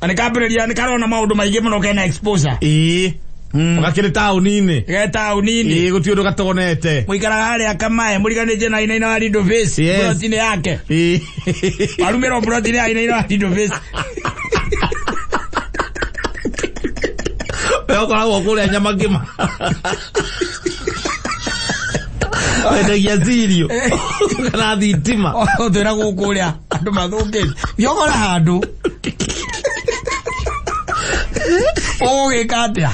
A: ani kabereria ni karona maundu maingi muno kena exposure
B: mugakire tauni-ini guti gatonete
A: muikara haria kamae muriganije na ina wa Lindo Face Buroti yake arumiro Buroti ina wa Lindo Face
B: kwa wakule nyama ngima ndegia zirio kana thitima
A: ndira gukuria andu mathuke yogora handu Oge katia.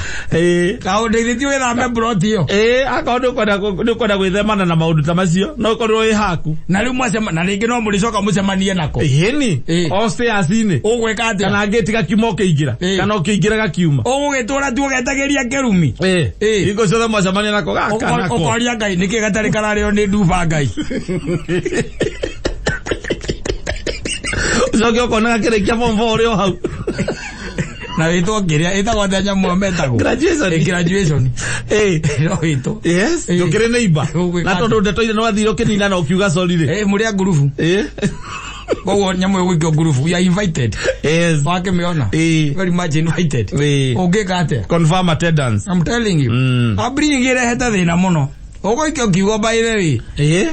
A: Kaundu ithitio withame Buroti yo.
B: Akaundu kwenda gwithemana na maundu ta macio. No korwo haku.
A: Na riu mwacema na ringi no mulicoka mucemanie nako.
B: Ni. Oste asine.
A: Ogwe katia.
B: Kana ngeti gakiuma ukiingira. Kana ukiingira gakiuma.
A: Ugitura tu ugetageria kirumi.
B: Iko cothe mwacemania nako gaka nako.
A: Ukoria Ngai niki gatari karario ni nduba Ngai.
B: Zoge ukona kirekia form 4 uri hau.
A: Na wito kiria etagwo Ndanya Muhammetago graduation no ito
B: yes ndukire neighbor na tondu ndeto-ine no athire ukinina na ukiuga sorry ri
A: muri a group Go nyamu wiki group we are invited.
B: Yes.
A: Wake meona. Very much invited. Ugikate.
B: Confirm attendance.
A: I'm telling you. Abri ngire heta thina muno. Ogo ikyo kigo by the way.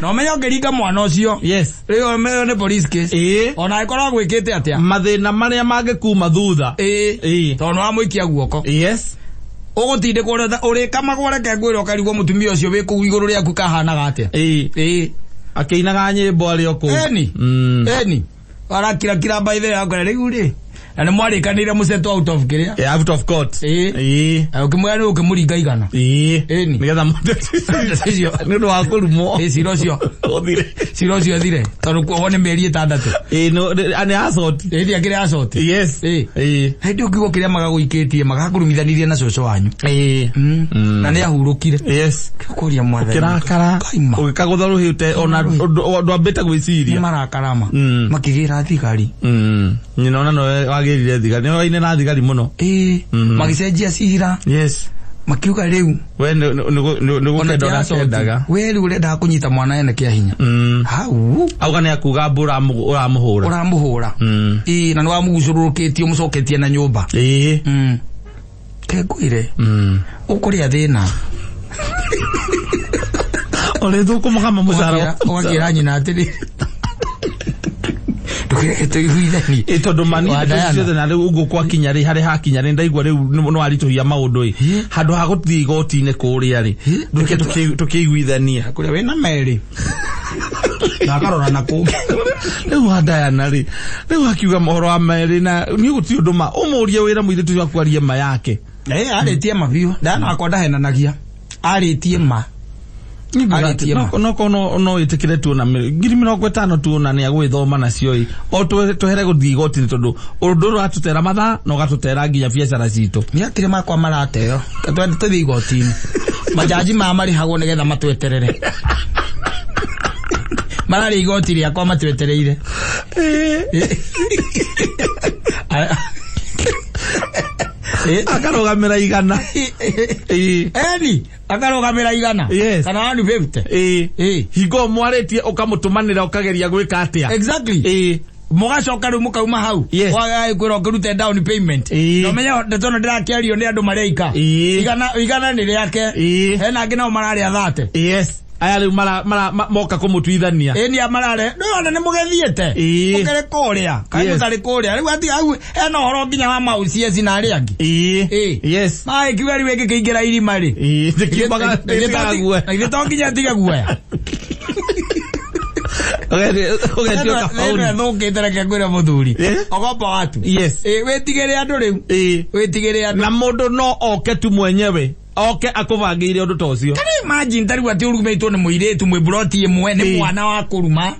A: No menyo ngirika mwana ucio.
B: Yes.
A: Rio meyo ne police case. Ona ikora gwikite atia.
B: Mathina maria mange kuma thutha.
A: Tono amuikia guoko.
B: Yes.
A: Ugutinde kuretha uri kama gwareke ngwira ukarigwo mutumia ucio wi ku iguru riaku kahanaga atia.
B: Akeinaga nyimbo ari oku.
A: Eni. Arakira by the way akora riu ri. Na mwarĩkanĩire mũceto out of kiria?
B: Out of court.
A: Ukimwaya nĩ ũkĩmũringa igana.
B: Nĩgetha mũndũ
A: icio
B: nĩ ũndũ wa kũrumwo.
A: Cira ũcio ũthire. Cira ũcio ũthire. Tondũ kuohwo nĩ mĩeri 6.
B: No nĩ assault.
A: Ĩrĩa kĩrĩa assault.
B: Yes.
A: Hĩndĩ ũkiugo kĩrĩa magagũikĩtie magakũrumithanirie na cũcũ wanyu. Na nĩ ahurũkire.
B: Yes.
A: Kũria mwathani.
B: Kĩrakara. Ũgĩkagũtha rũhĩte ona ndwambĩte gwĩciria.
A: Nĩ marakarama. Makĩgĩra thigari.
B: Nyina no agirire thigari no ine na thigari muno
A: magicenjia cira.
B: Yes.
A: Makiuga riu
B: we nigukendora sendaga
A: we riu urenda kunyita mwana ene kia hinya hau
B: auga ni akuga uramuhura
A: na ni wamugucururukitio mucoketie na nyumba kegwire ukuria thina
B: ole thuku mukama mucara
A: ugagira nyina atiri
B: tondu mani ciothe na riu ugu kwa kinya ri hari hakinya ri ndaigua riu no arituhia maundu i handu ha guthi igoti-ini kuria ri nduke tukiguithania
A: kuria wina meri na karora na kungi
B: riu handayana ri riu akiuga mohoro wa meri na ni guti undu ma umurie wira muithitu wa kwaria ma yake
A: aritie ma biu ndana akonda henanagia aritie ma
B: no itikire tu na 50 tu na ni agwithoma nacio i o tuhere guthi igoti tondu undu ratutera matha no gatutera nginya biacara citu
A: ni akire makwa marateo katwende tuthi igoti-ini majaji mari hagwo nigetha matweterere marari igoti riakwa matwetereire
B: akarugamira igana
A: eni akarugamira igana kana 150
B: higo mwaritie ukamutumanira ukageria gwika atia
A: exactly mugacoka riu mukauma hau waga kwira ngirute down payment no menya ndetono ndirakiario ni andu mareika igana ni riake hena ngina marari 30
B: yes aya riu moka kumutwithania
A: ni amarare no ne mugethiete ukere kuria kai mutari kuria riu ati au ena horo nginya wa maucie cina ari angi
B: yes
A: mai kiweri weke kiingira irima ri
B: tikibaga tigagwe
A: na gito nginya tigagwe
B: okay tioka fauli
A: no ngetereke kwira muthuri ogopa watu
B: yes
A: wetigere andu riu wetigere andu
B: na mundu no oke tu mwenyewe oke akuvangiire undu tocio
A: kana imagine tari wati urugumeitwo ni muiretu mwe Buroti imwe ni mwana wa kuruma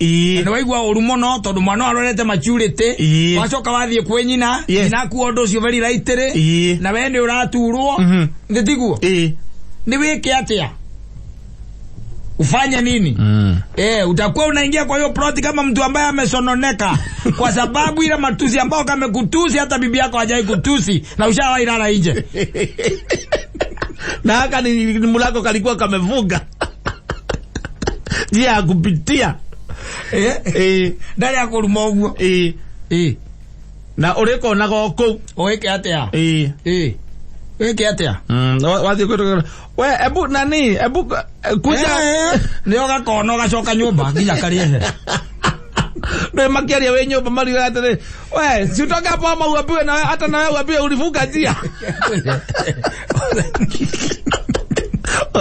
A: na waigua urumo no tondu mwana arorete maturity wacoka wathie kwe nyina nyina ku undu ucio very rightly na we ni uraturwo nditiguo ni wike atia ufanye nini utakuwa unaingia kwa hiyo plot kama mtu ambaye amesononeka kwa sababu ile matusi ambao kamekutusi hata bibi yako hajai kutusi na ushawailala nje
B: na haka ni mulako kalikuwa kamevuga ya kupitia
A: ndari ya kuruma uguo
B: na ureko na goko
A: oeke atia weke atia
B: wathi kwetu we ebu nani ebu kuja
A: nio gakono gacoka nyumba nginya kariehe
B: ndo makiaria we nyumba mari atire we si utoka hapo ama uapiwe na hata na wewe uapiwe ulivuka njia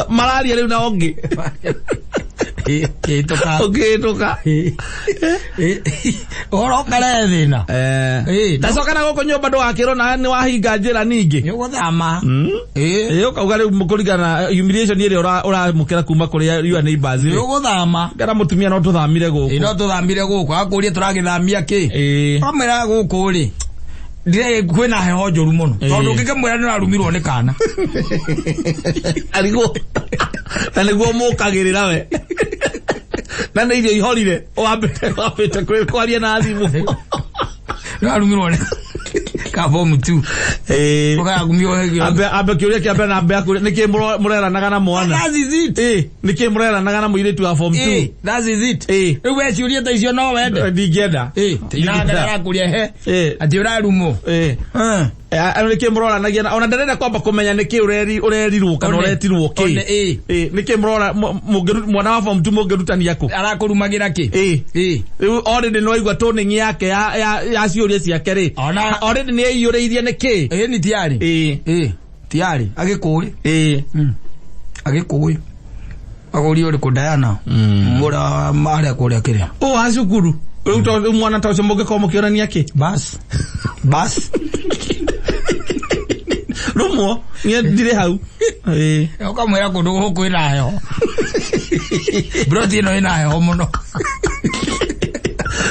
B: malaria leo naonge
A: Ukihituka. Oro kare thina.
B: Tacoka na goko nyumba ndwakirwo na ni wahinga njira ningi.
A: Ni guthama.
B: Ukauga riu mukurigana humiliation ire uramukira kuma kuria you neighbors.
A: Ni guthama.
B: Ngara mutumia no tuthamire guku.
A: No tuthamire guku. Akuria turagithamia ki? Amera guku ri. Dire kwena heho njoru muno. Tondu ngikemwira ni rarumirwo ni kana.
B: Arigo. Na niguo mukagirira we. Na nä irio ihorire wambete kwaria na thimu
A: rarumirwo ni kabomu tu ukagumio hegio
B: ambe kiuria kiambe na ambe akuria niki mureranaga na mwana
A: that is it
B: niki mureranaga na muiritu wa form 2
A: that is it riu we ciuria ta icio no wende
B: ndingenda
A: tinagera kuria ati urarumo
B: niki muroranagia ona ndarenda kwamba kumenya niki urerirwo kana uretirwo ki niki murora mwana wa form 2 mungirutania ku
A: arakurumagira ki
B: riu already no igwa toning yake ya ciuria ciake ri already ni iyuriithie niki
A: ni tiari tiari agikuri agikuri aguri uri kudayana mura mare kuria kiria
B: acukuru riu mwana ta ucio mungikoma mukiorania ki
A: bas
B: rumo ni ndire hau
A: ukamwira kundu guku ina heho Buroti no ina heho muno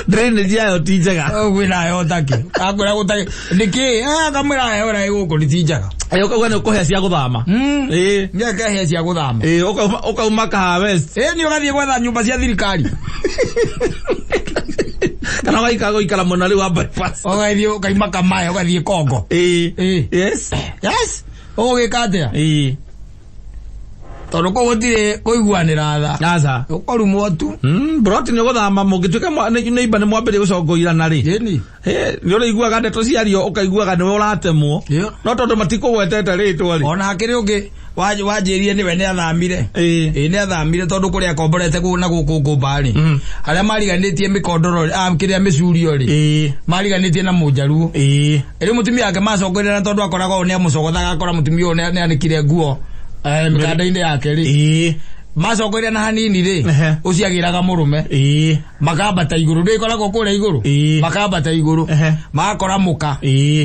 B: drainage yayo ti njega
A: gwina heho taki akwira gutaki niki akamwira heho ra guku ni ti njega
B: ukauga ni ukuhea cia guthama
A: nyeke hea cia guthama
B: ukauma kaha west
A: ni ugathie gwetha nyumba cia thirikari
B: kana waika goikara muno riu wa bypass
A: ugathie ukaima kamae ugathie Kongo
B: yes
A: ugikatia tondu ko gutire kuiguanira tha ukorumwo tu
B: Buroti ni guthama mungituka neiba ni mwambire gucongoirana ri
A: ni
B: uri iguaga ndeto ciario ukaiguaga ni uratemwo no tondu matikugwetete ritwa ri
A: ona hakiri ungi wajirie ni we ni athamire ni athamire tondu kuria komborete ku na guku bari aria mariganitie mikondoro kiria micurio ri mariganitie na mujaruo iri mutumia yake macongorera tondu akoraga ni amucogothaga akora mutumia o ni anikire nguo mikanda-ine yake ri macongorera na hanini ri uciagiraga murume makambata iguru ndi ikoragwo kuria iguru makambata iguru magakora muka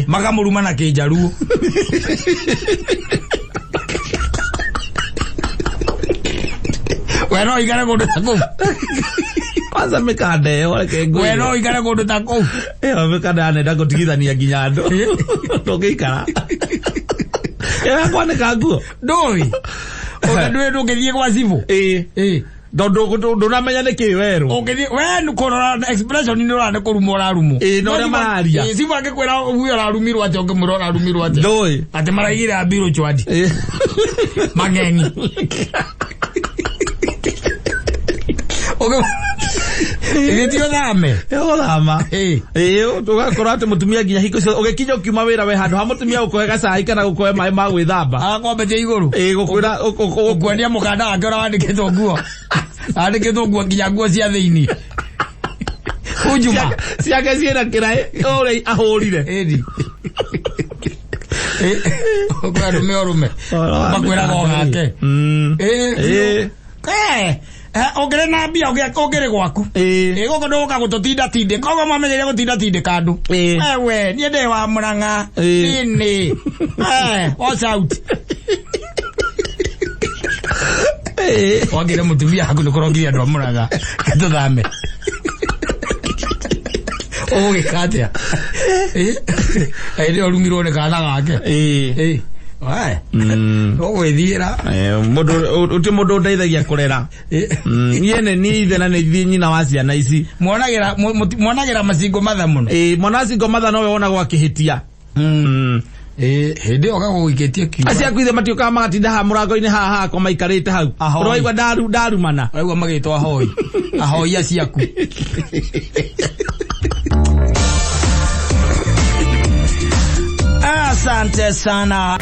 A: makamuruma na kinjaruo weno igare kundu ta kou
B: kwanza mikanda ĩyo reke ngũire
A: weno igare kundu ta kou
B: ĩyo mikanda nenda gũtigithania nginya andũ ndũngĩikara kwanĩka nguo ndũĩ
A: ndũĩ ndũngĩthiĩ gwa cibũ
B: ndũnamenya nĩkĩ werwo
A: we kũrora expression nĩ ũrane kũruma ũrarumo
B: na ũrĩa mararia
A: cibũ angĩkwĩra ũguo ũrarumirwo atĩa ũngĩmwĩra ũrarumirwo atĩa
B: ndũĩ
A: atĩ maraigire mbirũ chwadi mang'eng'i igitio thame
B: thama tugakora ati mutumia nginya hiko cio ugikinya ukiuma wira we handu ha mutumia ukohe gacai kana ukohe mai ma gwithamba
A: akombeje iguru
B: gukwira
A: ukwendia mukanda wake ora wandikitwo nguo andikitwo nguo nginya nguo cia thiini ujuma
B: ciake ciena kirai ore ahurire edi
A: orume makwira gogake ogere na mbia ogere gwaku goko ndoka gututinda tinde kogo mamenyere gutinda tinde kandu ewe nie nde wa Murang'a nini what's out ogere mutumia haku ndikorogiria ndo Murang'a tuthame ogikatia ndio rumirwo ne kana gake ogwithira
B: mundu ndeithagia kurera niene ni ithe na ni nyina wa ciana ici
A: mwonagira macingo matha muno
B: mwana cingo matha no we wonagwo akihitia
A: hindi okagwikitie kiugo
B: acia kuithe matioka magatinda ha murango-ini haha hako maikarite hau uraigua ndarumana
A: uraigua magitwa ahoi aciaku asante sana.